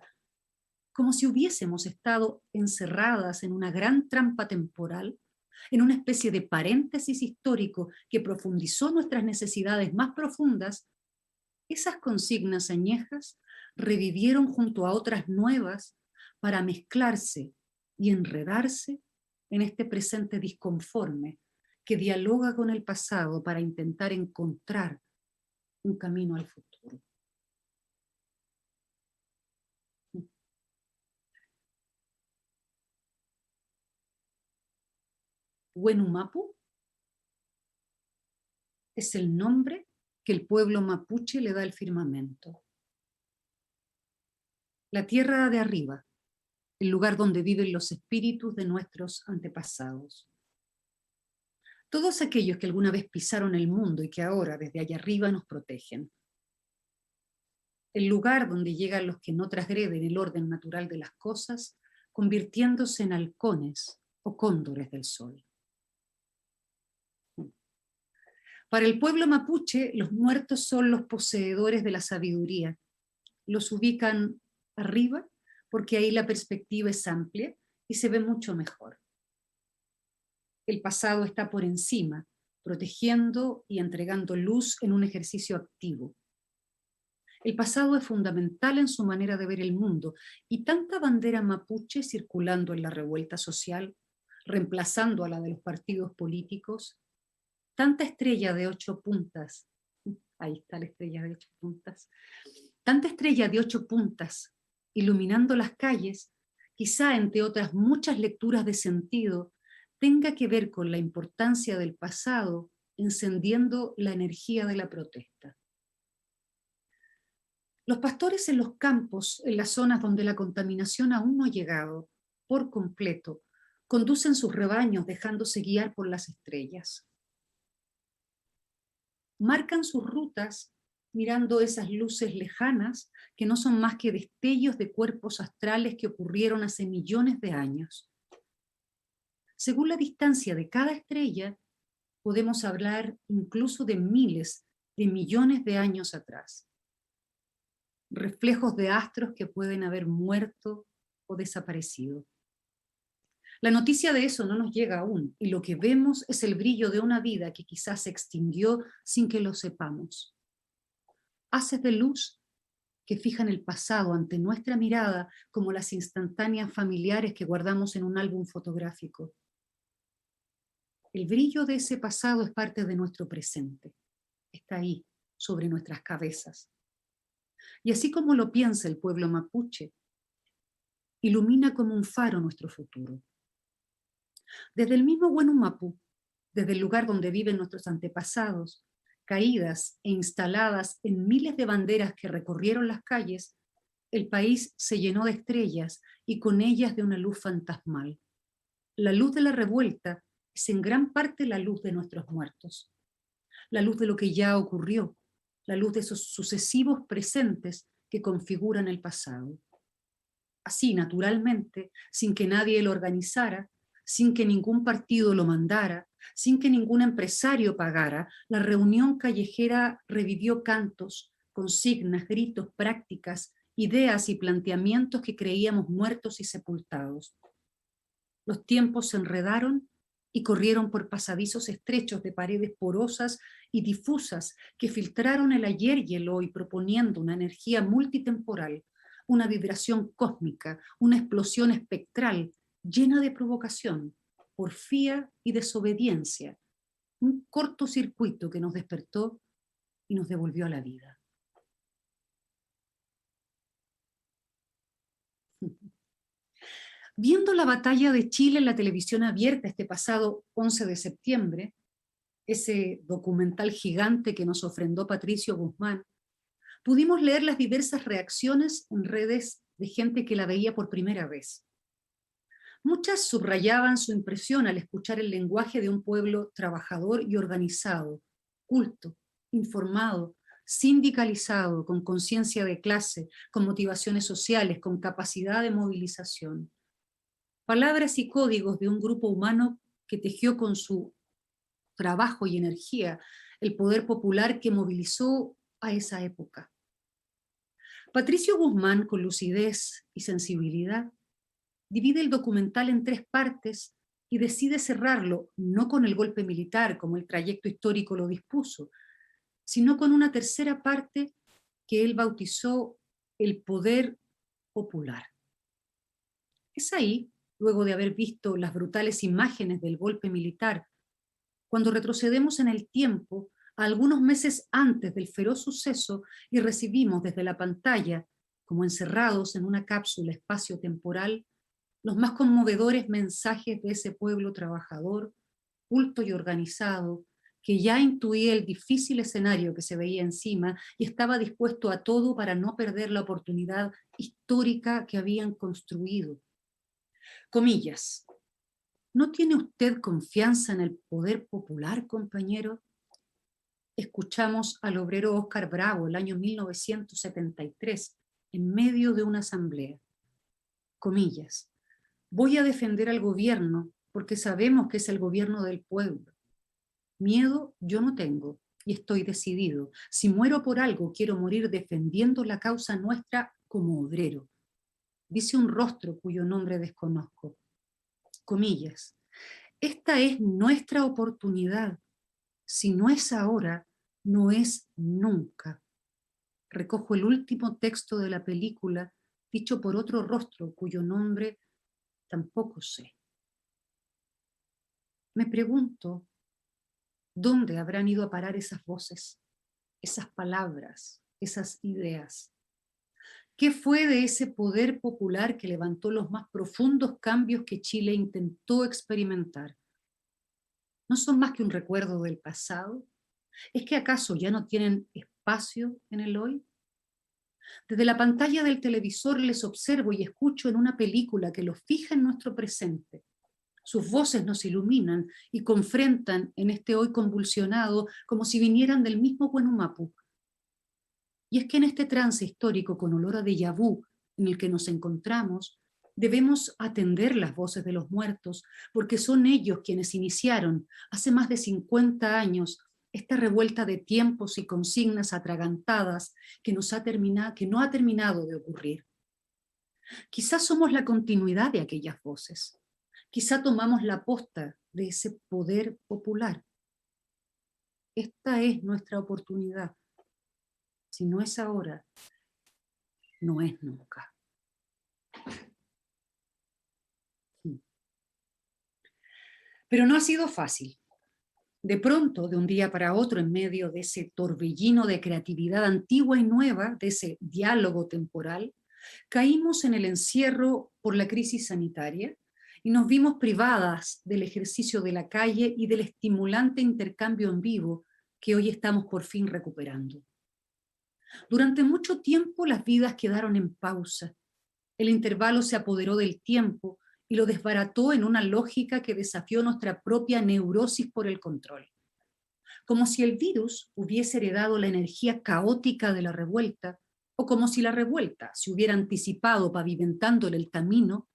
como si hubiésemos estado encerradas en una gran trampa temporal, en una especie de paréntesis histórico que profundizó nuestras necesidades más profundas. Esas consignas añejas revivieron junto a otras nuevas para mezclarse y enredarse en este presente disconforme que dialoga con el pasado para intentar encontrar un camino al futuro. Huenumapu es el nombre que el pueblo mapuche le da al firmamento. La tierra de arriba, el lugar donde viven los espíritus de nuestros antepasados. Todos aquellos que alguna vez pisaron el mundo y que ahora desde allá arriba nos protegen. El lugar donde llegan los que no transgreden el orden natural de las cosas, convirtiéndose en halcones o cóndores del sol. Para el pueblo mapuche, los muertos son los poseedores de la sabiduría. Los ubican arriba porque ahí la perspectiva es amplia y se ve mucho mejor. El pasado está por encima, protegiendo y entregando luz en un ejercicio activo. El pasado es fundamental en su manera de ver el mundo, y tanta bandera mapuche circulando en la revuelta social, reemplazando a la de los partidos políticos, tanta estrella de 8 puntas, ahí está la estrella de 8 puntas, Tanta estrella de 8 puntas, iluminando las calles, quizá entre otras muchas lecturas de sentido, tenga que ver con la importancia del pasado encendiendo la energía de la protesta. Los pastores en los campos, en las zonas donde la contaminación aún no ha llegado por completo, conducen sus rebaños dejándose guiar por las estrellas. Marcan sus rutas mirando esas luces lejanas que no son más que destellos de cuerpos astrales que ocurrieron hace millones de años. Según la distancia de cada estrella, podemos hablar incluso de miles de millones de años atrás. Reflejos de astros que pueden haber muerto o desaparecido. La noticia de eso no nos llega aún, y lo que vemos es el brillo de una vida que quizás se extinguió sin que lo sepamos. Haces de luz que fijan el pasado ante nuestra mirada como las instantáneas familiares que guardamos en un álbum fotográfico. El brillo de ese pasado es parte de nuestro presente. Está ahí, sobre nuestras cabezas. Y así como lo piensa el pueblo mapuche, ilumina como un faro nuestro futuro. Desde el mismo Huenumapu, desde el lugar donde viven nuestros antepasados, caídas e instaladas en miles de banderas que recorrieron las calles, el país se llenó de estrellas y con ellas de una luz fantasmal. La luz de la revuelta es en gran parte la luz de nuestros muertos, la luz de lo que ya ocurrió, la luz de esos sucesivos presentes que configuran el pasado. Así, naturalmente, sin que nadie lo organizara, sin que ningún partido lo mandara, sin que ningún empresario pagara, la reunión callejera revivió cantos, consignas, gritos, prácticas, ideas y planteamientos que creíamos muertos y sepultados. Los tiempos se enredaron y corrieron por pasadizos estrechos de paredes porosas y difusas que filtraron el ayer y el hoy, proponiendo una energía multitemporal, una vibración cósmica, una explosión espectral, llena de provocación, porfía y desobediencia, un cortocircuito que nos despertó y nos devolvió a la vida. Viendo la batalla de Chile en la televisión abierta este pasado 11 de septiembre, ese documental gigante que nos ofrendó Patricio Guzmán, pudimos leer las diversas reacciones en redes de gente que la veía por primera vez. Muchas subrayaban su impresión al escuchar el lenguaje de un pueblo trabajador y organizado, culto, informado, sindicalizado, con conciencia de clase, con motivaciones sociales, con capacidad de movilización. Palabras y códigos de un grupo humano que tejió con su trabajo y energía el poder popular que movilizó a esa época. Patricio Guzmán, con lucidez y sensibilidad, divide el documental en 3 partes y decide cerrarlo no con el golpe militar, como el trayecto histórico lo dispuso, sino con una tercera parte que él bautizó el poder popular. Es ahí, luego de haber visto las brutales imágenes del golpe militar, cuando retrocedemos en el tiempo a algunos meses antes del feroz suceso y recibimos desde la pantalla, como encerrados en una cápsula espacio-temporal, los más conmovedores mensajes de ese pueblo trabajador, culto y organizado, que ya intuía el difícil escenario que se veía encima y estaba dispuesto a todo para no perder la oportunidad histórica que habían construido. Comillas. ¿No tiene usted confianza en el poder popular, compañero? Escuchamos al obrero Óscar Bravo el año 1973 en medio de una asamblea. Comillas. Voy a defender al gobierno porque sabemos que es el gobierno del pueblo. Miedo yo no tengo y estoy decidido. Si muero por algo, quiero morir defendiendo la causa nuestra como obrero. Dice un rostro cuyo nombre desconozco. Comillas. Esta es nuestra oportunidad. Si no es ahora, no es nunca. Recojo el último texto de la película dicho por otro rostro cuyo nombre tampoco sé. Me pregunto, ¿dónde habrán ido a parar esas voces, esas palabras, esas ideas? ¿Qué fue de ese poder popular que levantó los más profundos cambios que Chile intentó experimentar? ¿No son más que un recuerdo del pasado? ¿Es que acaso ya no tienen espacio en el hoy? Desde la pantalla del televisor les observo y escucho en una película que los fija en nuestro presente. Sus voces nos iluminan y confrontan en este hoy convulsionado como si vinieran del mismo Huenumapu. Y es que en este trance histórico con olor a déjà vu en el que nos encontramos, debemos atender las voces de los muertos, porque son ellos quienes iniciaron, hace más de 50 años, esta revuelta de tiempos y consignas atragantadas que no ha terminado de ocurrir. Quizás somos la continuidad de aquellas voces. Quizá tomamos la posta de ese poder popular. Esta es nuestra oportunidad. Si no es ahora, no es nunca. Pero no ha sido fácil. De pronto, de un día para otro, en medio de ese torbellino de creatividad antigua y nueva, de ese diálogo temporal, caímos en el encierro por la crisis sanitaria y nos vimos privadas del ejercicio de la calle y del estimulante intercambio en vivo que hoy estamos por fin recuperando. Durante mucho tiempo las vidas quedaron en pausa. El intervalo se apoderó del tiempo y lo desbarató en una lógica que desafió nuestra propia neurosis por el control. Como si el virus hubiese heredado la energía caótica de la revuelta, o como si la revuelta se hubiera anticipado pavimentándole el camino,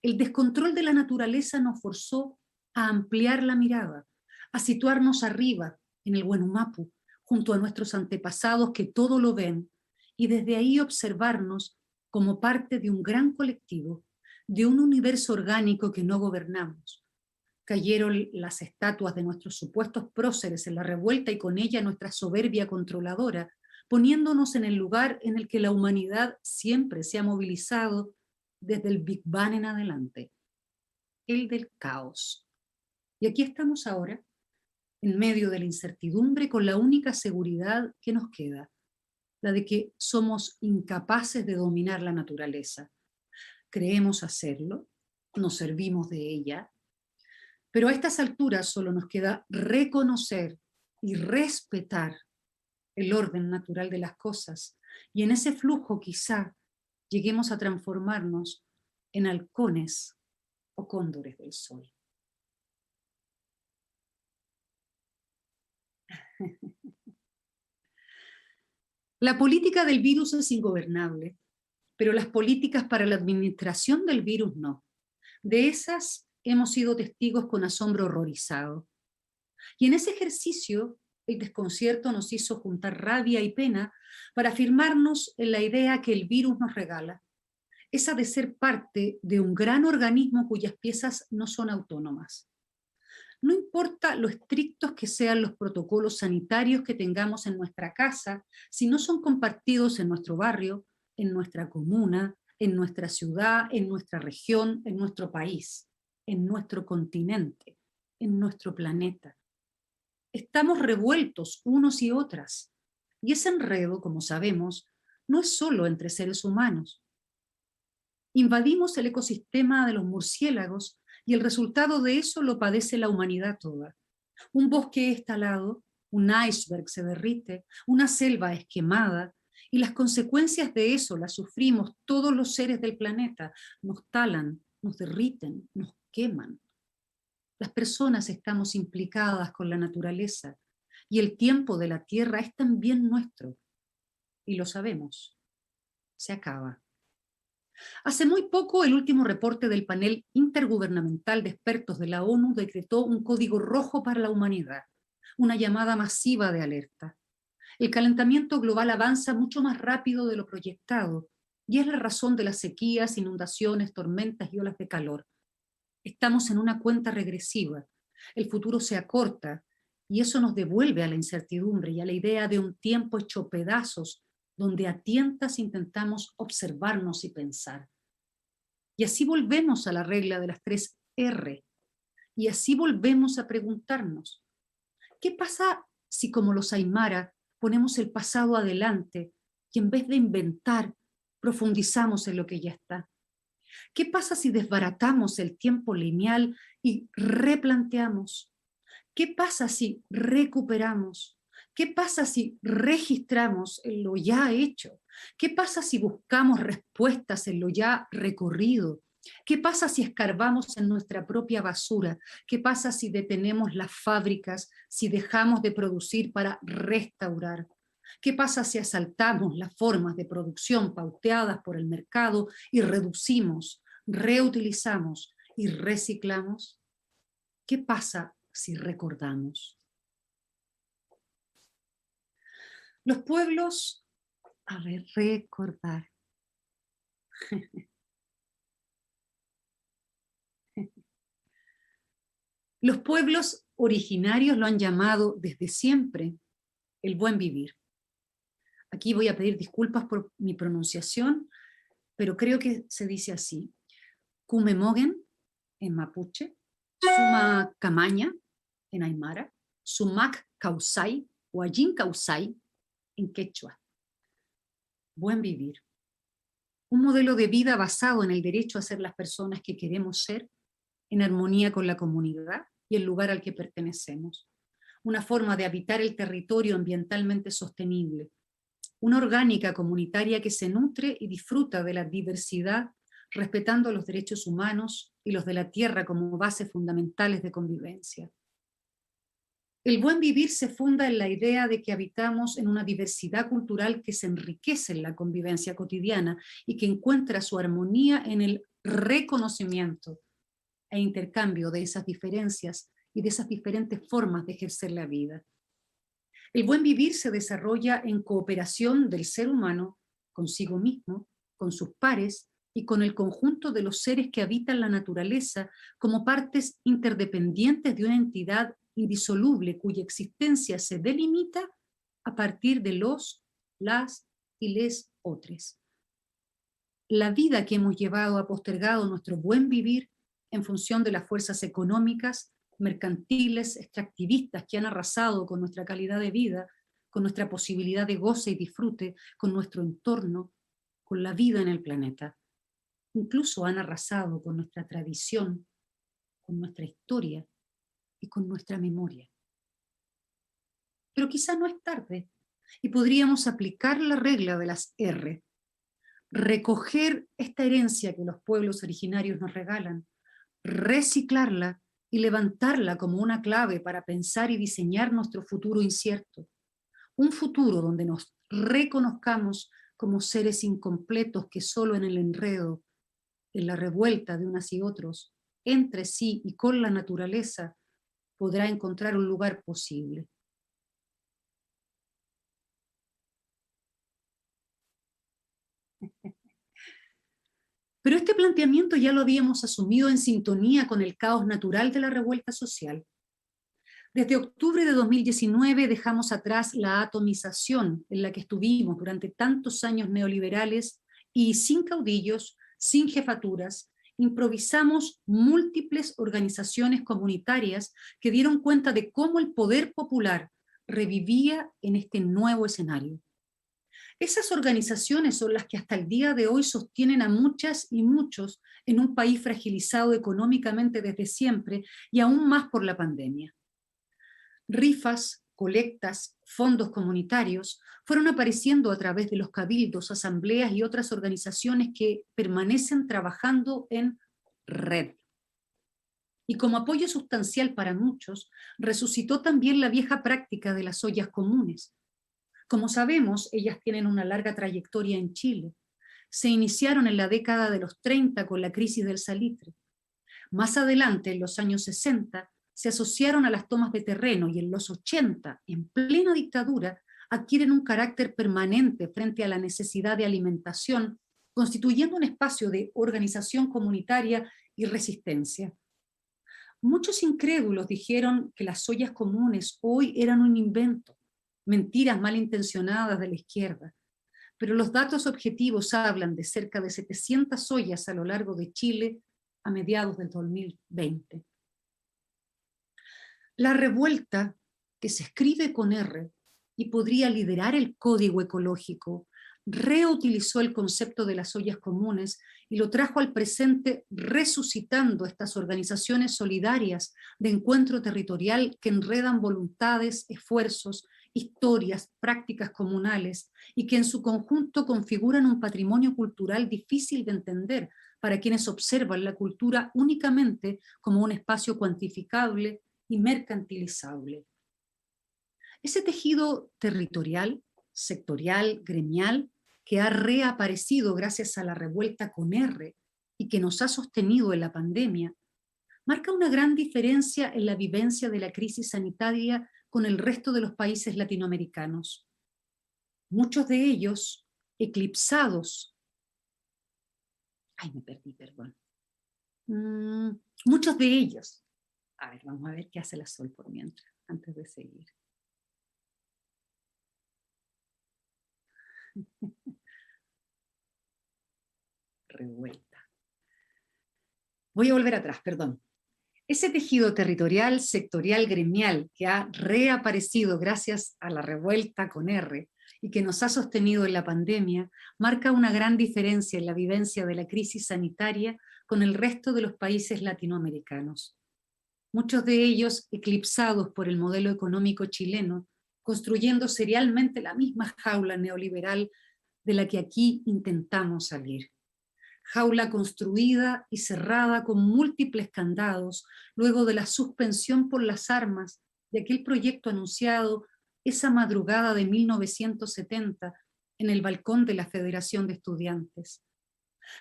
el descontrol de la naturaleza nos forzó a ampliar la mirada, a situarnos arriba, en el Huenumapu, junto a nuestros antepasados que todo lo ven, y desde ahí observarnos como parte de un gran colectivo, de un universo orgánico que no gobernamos. Cayeron las estatuas de nuestros supuestos próceres en la revuelta y con ella nuestra soberbia controladora, poniéndonos en el lugar en el que la humanidad siempre se ha movilizado desde el Big Bang en adelante, el del caos. Y aquí estamos ahora, en medio de la incertidumbre, con la única seguridad que nos queda, la de que somos incapaces de dominar la naturaleza. Creemos hacerlo, nos servimos de ella, pero a estas alturas solo nos queda reconocer y respetar el orden natural de las cosas, y en ese flujo quizá lleguemos a transformarnos en halcones o cóndores del sol. La política del virus es ingobernable, pero las políticas para la administración del virus no. De esas hemos sido testigos con asombro horrorizado. Y en ese ejercicio, el desconcierto nos hizo juntar rabia y pena para afirmarnos en la idea que el virus nos regala, esa de ser parte de un gran organismo cuyas piezas no son autónomas. No importa lo estrictos que sean los protocolos sanitarios que tengamos en nuestra casa, si no son compartidos en nuestro barrio, en nuestra comuna, en nuestra ciudad, en nuestra región, en nuestro país, en nuestro continente, en nuestro planeta. Estamos revueltos unos y otras, y ese enredo, como sabemos, no es solo entre seres humanos. Invadimos el ecosistema de los murciélagos y el resultado de eso lo padece la humanidad toda. Un bosque es talado, un iceberg se derrite, una selva es quemada, y las consecuencias de eso las sufrimos todos los seres del planeta. Nos talan, nos derriten, nos queman. Las personas estamos implicadas con la naturaleza, y el tiempo de la Tierra es también nuestro. Y lo sabemos. Se acaba. Hace muy poco, el último reporte del panel intergubernamental de expertos de la ONU decretó un código rojo para la humanidad, una llamada masiva de alerta. El calentamiento global avanza mucho más rápido de lo proyectado, y es la razón de las sequías, inundaciones, tormentas y olas de calor. Estamos en una cuenta regresiva, el futuro se acorta, y eso nos devuelve a la incertidumbre y a la idea de un tiempo hecho pedazos, donde a tientas intentamos observarnos y pensar. Y así volvemos a la regla de las 3 R, y así volvemos a preguntarnos, ¿qué pasa si como los Aymara ponemos el pasado adelante y en vez de inventar, profundizamos en lo que ya está? ¿Qué pasa si desbaratamos el tiempo lineal y replanteamos? ¿Qué pasa si recuperamos? ¿Qué pasa si registramos en lo ya hecho? ¿Qué pasa si buscamos respuestas en lo ya recorrido? ¿Qué pasa si escarbamos en nuestra propia basura? ¿Qué pasa si detenemos las fábricas, si dejamos de producir para restaurar? ¿Qué pasa si asaltamos las formas de producción pauteadas por el mercado y reducimos, reutilizamos y reciclamos? ¿Qué pasa si recordamos? Los pueblos, recordar. Los pueblos originarios lo han llamado desde siempre el buen vivir. Aquí voy a pedir disculpas por mi pronunciación, pero creo que se dice así. Cumemogen, en mapuche, Suma Camaña, en aymara, Sumac Causay, o Allín Causay, en quechua. Buen vivir. Un modelo de vida basado en el derecho a ser las personas que queremos ser, en armonía con la comunidad y el lugar al que pertenecemos. Una forma de habitar el territorio ambientalmente sostenible. Una orgánica comunitaria que se nutre y disfruta de la diversidad, respetando los derechos humanos y los de la tierra como bases fundamentales de convivencia. El buen vivir se funda en la idea de que habitamos en una diversidad cultural que se enriquece en la convivencia cotidiana y que encuentra su armonía en el reconocimiento e intercambio de esas diferencias y de esas diferentes formas de ejercer la vida. El buen vivir se desarrolla en cooperación del ser humano consigo mismo, con sus pares y con el conjunto de los seres que habitan la naturaleza como partes interdependientes de una entidad indisoluble cuya existencia se delimita a partir de los, las y les otros. La vida que hemos llevado ha postergado nuestro buen vivir en función de las fuerzas económicas, mercantiles, extractivistas que han arrasado con nuestra calidad de vida, con nuestra posibilidad de goce y disfrute, con nuestro entorno, con la vida en el planeta. Incluso han arrasado con nuestra tradición, con nuestra historia y con nuestra memoria. Pero quizá no es tarde y podríamos aplicar la regla de las R, recoger esta herencia que los pueblos originarios nos regalan, reciclarla y levantarla como una clave para pensar y diseñar nuestro futuro incierto. Un futuro donde nos reconozcamos como seres incompletos que solo en el enredo, en la revuelta de unas y otros, entre sí y con la naturaleza, podrá encontrar un lugar posible. Pero este planteamiento ya lo habíamos asumido en sintonía con el caos natural de la revuelta social. Desde octubre de 2019 dejamos atrás la atomización en la que estuvimos durante tantos años neoliberales y sin caudillos, sin jefaturas, improvisamos múltiples organizaciones comunitarias que dieron cuenta de cómo el poder popular revivía en este nuevo escenario. Esas organizaciones son las que hasta el día de hoy sostienen a muchas y muchos en un país fragilizado económicamente desde siempre y aún más por la pandemia. Rifas, colectas, fondos comunitarios fueron apareciendo a través de los cabildos, asambleas y otras organizaciones que permanecen trabajando en red. Y como apoyo sustancial para muchos, resucitó también la vieja práctica de las ollas comunes. Como sabemos, ellas tienen una larga trayectoria en Chile. Se iniciaron en la década de los 30 con la crisis del salitre. Más adelante, en los años 60, se asociaron a las tomas de terreno y en los 80, en plena dictadura, adquieren un carácter permanente frente a la necesidad de alimentación, constituyendo un espacio de organización comunitaria y resistencia. Muchos incrédulos dijeron que las ollas comunes hoy eran un invento, mentiras malintencionadas de la izquierda, pero los datos objetivos hablan de cerca de 700 ollas a lo largo de Chile a mediados del 2020. La revuelta, que se escribe con R y podría liderar el código ecológico, reutilizó el concepto de las ollas comunes y lo trajo al presente, resucitando estas organizaciones solidarias de encuentro territorial que enredan voluntades, esfuerzos, historias, prácticas comunales y que en su conjunto configuran un patrimonio cultural difícil de entender para quienes observan la cultura únicamente como un espacio cuantificable y mercantilizable. Ese tejido territorial, sectorial, gremial, que ha reaparecido gracias a la revuelta con R y que nos ha sostenido en la pandemia, marca una gran diferencia en la vivencia de la crisis sanitaria con el resto de los países latinoamericanos. Muchos de ellos eclipsados. Ay, me perdí, perdón. Muchos de ellos. A ver, vamos a ver qué hace la Sol por mientras, antes de seguir. Revuelta. Voy a volver atrás, perdón. Ese tejido territorial, sectorial, gremial que ha reaparecido gracias a la revuelta con R y que nos ha sostenido en la pandemia, marca una gran diferencia en la vivencia de la crisis sanitaria con el resto de los países latinoamericanos. Muchos de ellos eclipsados por el modelo económico chileno, construyendo serialmente la misma jaula neoliberal de la que aquí intentamos salir. Jaula construida y cerrada con múltiples candados luego de la suspensión por las armas de aquel proyecto anunciado esa madrugada de 1970 en el balcón de la Federación de Estudiantes.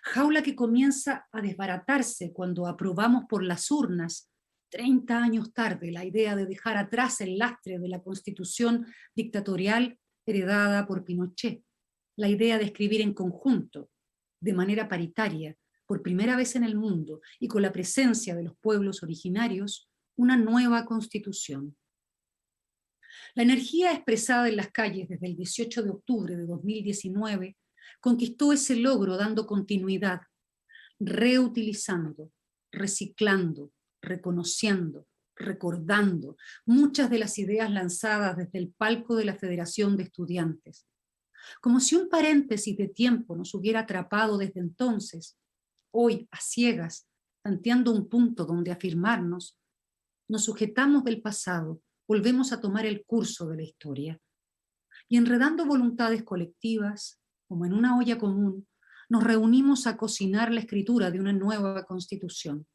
Jaula que comienza a desbaratarse cuando aprobamos por las urnas, 30 años tarde, la idea de dejar atrás el lastre de la Constitución dictatorial heredada por Pinochet, la idea de escribir en conjunto, de manera paritaria, por primera vez en el mundo y con la presencia de los pueblos originarios, una nueva constitución. La energía expresada en las calles desde el 18 de octubre de 2019 conquistó ese logro dando continuidad, reutilizando, reciclando, reconociendo, recordando muchas de las ideas lanzadas desde el palco de la Federación de Estudiantes. Como si un paréntesis de tiempo nos hubiera atrapado desde entonces, hoy, a ciegas, tanteando un punto donde afirmarnos, nos sujetamos del pasado, volvemos a tomar el curso de la historia. Y enredando voluntades colectivas, como en una olla común, nos reunimos a cocinar la escritura de una nueva constitución.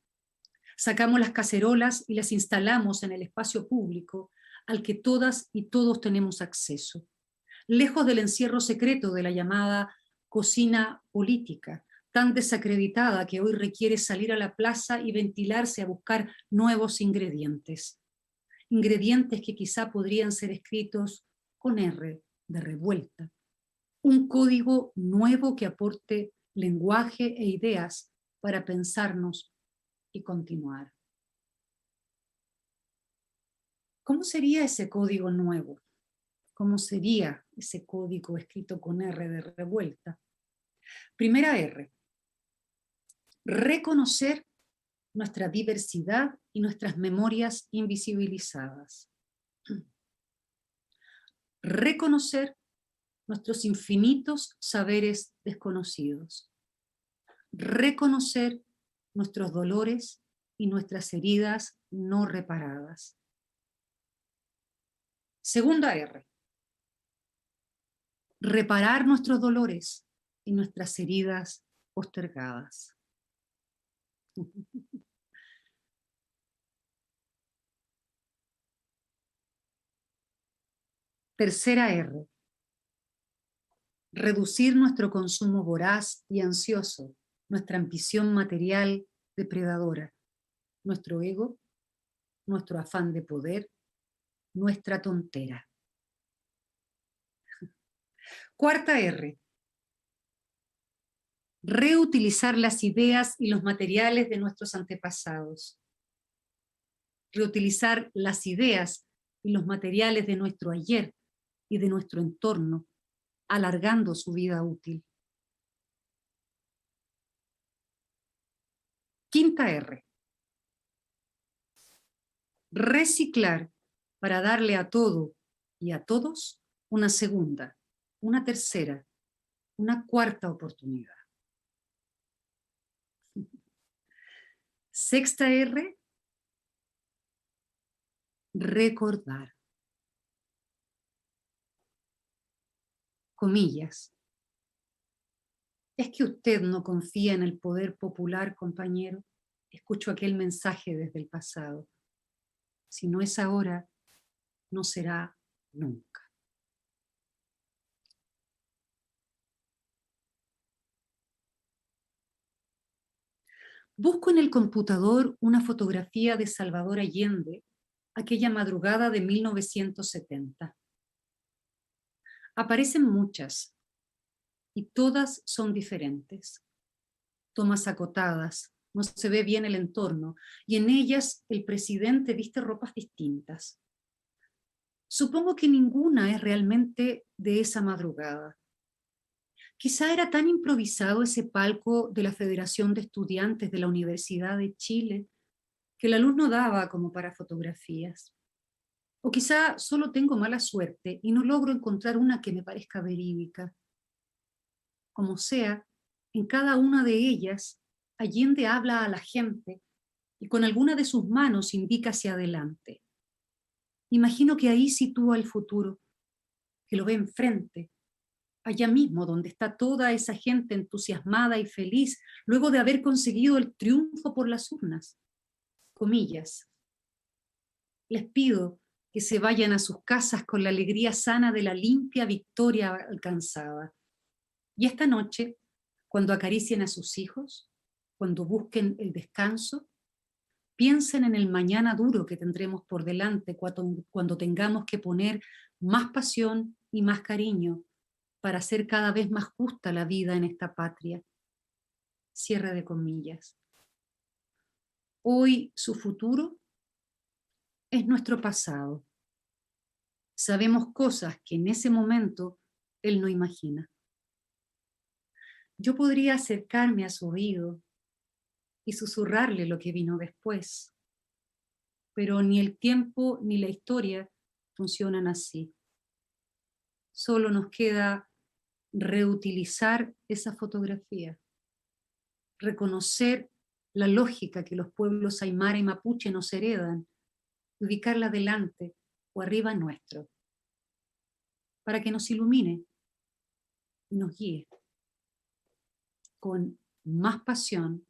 Sacamos las cacerolas y las instalamos en el espacio público al que todas y todos tenemos acceso, lejos del encierro secreto de la llamada cocina política, tan desacreditada que hoy requiere salir a la plaza y ventilarse a buscar nuevos ingredientes. Ingredientes que quizá podrían ser escritos con R de revuelta. Un código nuevo que aporte lenguaje e ideas para pensarnos y continuar. ¿Cómo sería ese código nuevo? ¿Cómo sería ese código escrito con R de revuelta? Primera R. Reconocer nuestra diversidad y nuestras memorias invisibilizadas. Reconocer nuestros infinitos saberes desconocidos. Reconocer nuestros dolores y nuestras heridas no reparadas. Segunda R. Reparar nuestros dolores y nuestras heridas postergadas. Tercera R. Reducir nuestro consumo voraz y ansioso, nuestra ambición material depredadora, nuestro ego, nuestro afán de poder, nuestra tontera. Cuarta R. Reutilizar las ideas y los materiales de nuestros antepasados. Reutilizar las ideas y los materiales de nuestro ayer y de nuestro entorno, alargando su vida útil. Quinta R. Reciclar para darle a todo y a todos una segunda, una tercera una cuarta oportunidad. Sexta R, recordar. Comillas. ¿Es que usted no confía en el poder popular, compañero? Escucho aquel mensaje desde el pasado. Si no es ahora, no será nunca. Busco en el computador una fotografía de Salvador Allende, aquella madrugada de 1970. Aparecen muchas, y todas son diferentes. Tomas acotadas, no se ve bien el entorno, y en ellas el presidente viste ropas distintas. Supongo que ninguna es realmente de esa madrugada. Quizá era tan improvisado ese palco de la Federación de Estudiantes de la Universidad de Chile que la luz no daba como para fotografías. O quizá solo tengo mala suerte y no logro encontrar una que me parezca verídica. Como sea, en cada una de ellas, Allende habla a la gente y con alguna de sus manos indica hacia adelante. Imagino que ahí sitúa el futuro, que lo ve enfrente, allá mismo donde está toda esa gente entusiasmada y feliz luego de haber conseguido el triunfo por las urnas. Comillas. Les pido que se vayan a sus casas con la alegría sana de la limpia victoria alcanzada. Y esta noche, cuando acaricien a sus hijos, cuando busquen el descanso, piensen en el mañana duro que tendremos por delante cuando tengamos que poner más pasión y más cariño para hacer cada vez más justa la vida en esta patria. Cierre de comillas. Hoy su futuro es nuestro pasado. Sabemos cosas que en ese momento él no imagina. Yo podría acercarme a su oído y susurrarle lo que vino después, pero ni el tiempo ni la historia funcionan así. Solo nos queda reutilizar esa fotografía, reconocer la lógica que los pueblos aymara y mapuche nos heredan, ubicarla delante o arriba nuestro, para que nos ilumine y nos guíe con más pasión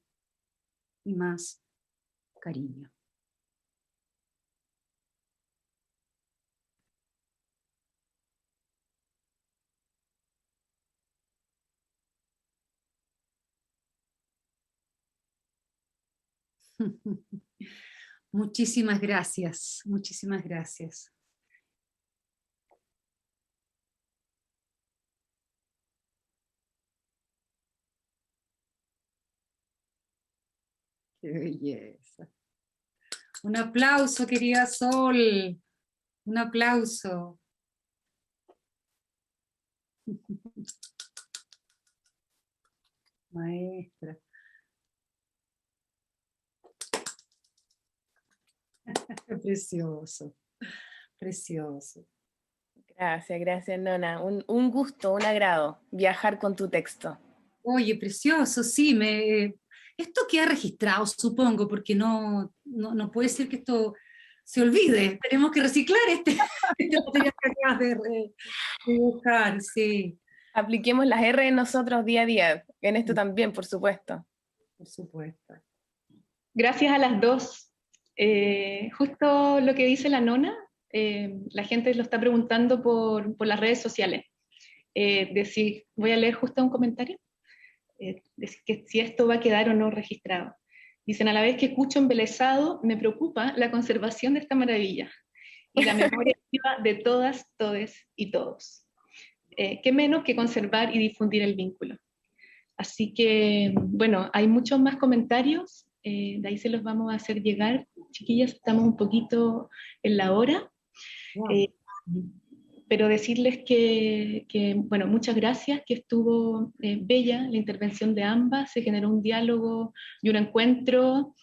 y más cariño. Muchísimas gracias, muchísimas gracias. Qué belleza. Un aplauso, querida Sol. Un aplauso. Maestra. Precioso, precioso. Gracias, gracias, Nona. Un gusto, un agrado viajar con tu texto. Oye, precioso, sí, esto queda registrado, supongo, porque no puede ser que esto se olvide. Tenemos que reciclar este material que acabas de buscar, sí. Apliquemos las R en nosotros día a día, en esto también, por supuesto. Por supuesto. Gracias a las dos. Justo lo que dice la Nona, la gente lo está preguntando por las redes sociales. Voy a leer justo un comentario. Decir que si esto va a quedar o no registrado. Dicen, a la vez que escucho embelesado, me preocupa la conservación de esta maravilla y la memoria viva de todas, todes y todos. ¿Qué menos que conservar y difundir el vínculo? Así que, bueno, hay muchos más comentarios, de ahí se los vamos a hacer llegar. Chiquillas, estamos un poquito en la hora. Wow. Pero decirles que, bueno, muchas gracias, que estuvo bella la intervención de ambas, se generó un diálogo y un encuentro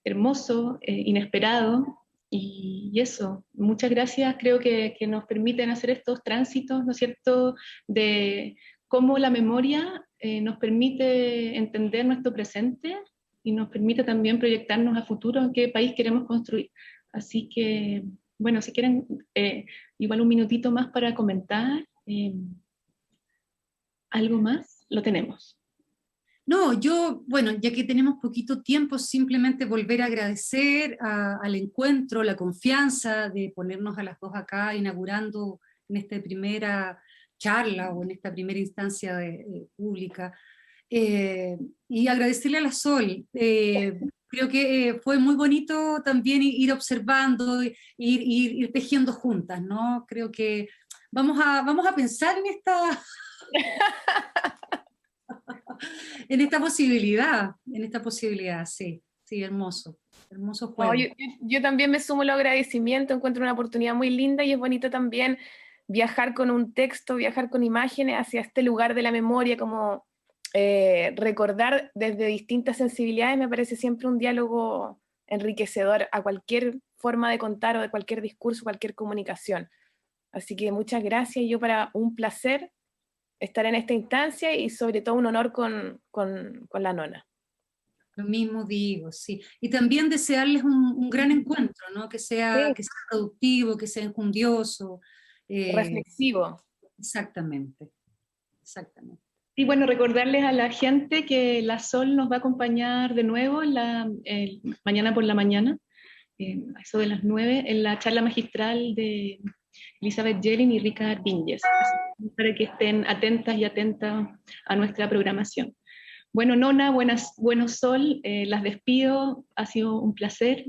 hermoso, inesperado, Y eso, muchas gracias, creo que nos permiten hacer estos tránsitos, ¿no es cierto?, de cómo la memoria nos permite entender nuestro presente y nos permite también proyectarnos a futuro en qué país queremos construir. Así que, bueno, si quieren, igual un minutito más para comentar, algo más, lo tenemos. No, yo, bueno, ya que tenemos poquito tiempo, simplemente volver a agradecer al encuentro, la confianza de ponernos a las dos acá inaugurando en esta primera charla o en esta primera instancia pública. Y agradecerle a la Sol. Creo que fue muy bonito también ir observando, ir tejiendo juntas, ¿no? Creo que vamos a pensar en en esta posibilidad, sí, hermoso juego. No, yo también me sumo al agradecimiento, encuentro una oportunidad muy linda y es bonito también viajar con un texto, viajar con imágenes hacia este lugar de la memoria, como recordar desde distintas sensibilidades, me parece siempre un diálogo enriquecedor a cualquier forma de contar o de cualquier discurso, cualquier comunicación. Así que muchas gracias, yo para un placer estar en esta instancia y sobre todo un honor con la Nona. Lo mismo digo, sí. Y también desearles un gran encuentro, ¿no? Que sea productivo, que sea enjundioso. Reflexivo. Exactamente. Y bueno, recordarles a la gente que la Sol nos va a acompañar de nuevo mañana por la mañana, a eso de las 9, en la charla magistral de Elizabeth Yellin y Richard Vinges, para que estén atentas y atentas a nuestra programación. Bueno, Nona, bueno Sol, las despido, ha sido un placer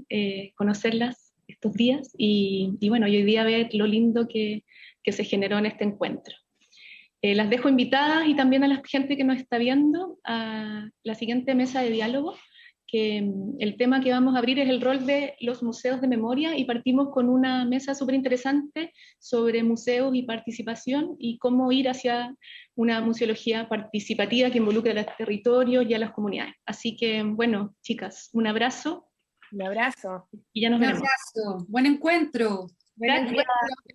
conocerlas estos días y bueno, hoy día ver lo lindo que se generó en este encuentro. Las dejo invitadas y también a la gente que nos está viendo a la siguiente mesa de diálogo, que el tema que vamos a abrir es el rol de los museos de memoria y partimos con una mesa súper interesante sobre museos y participación y cómo ir hacia una museología participativa que involucre a los territorios y a las comunidades. Así que, bueno, chicas, un abrazo. Un abrazo. Y ya nos veremos. Un abrazo, buen encuentro. Buen encuentro,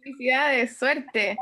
felicidades, suerte.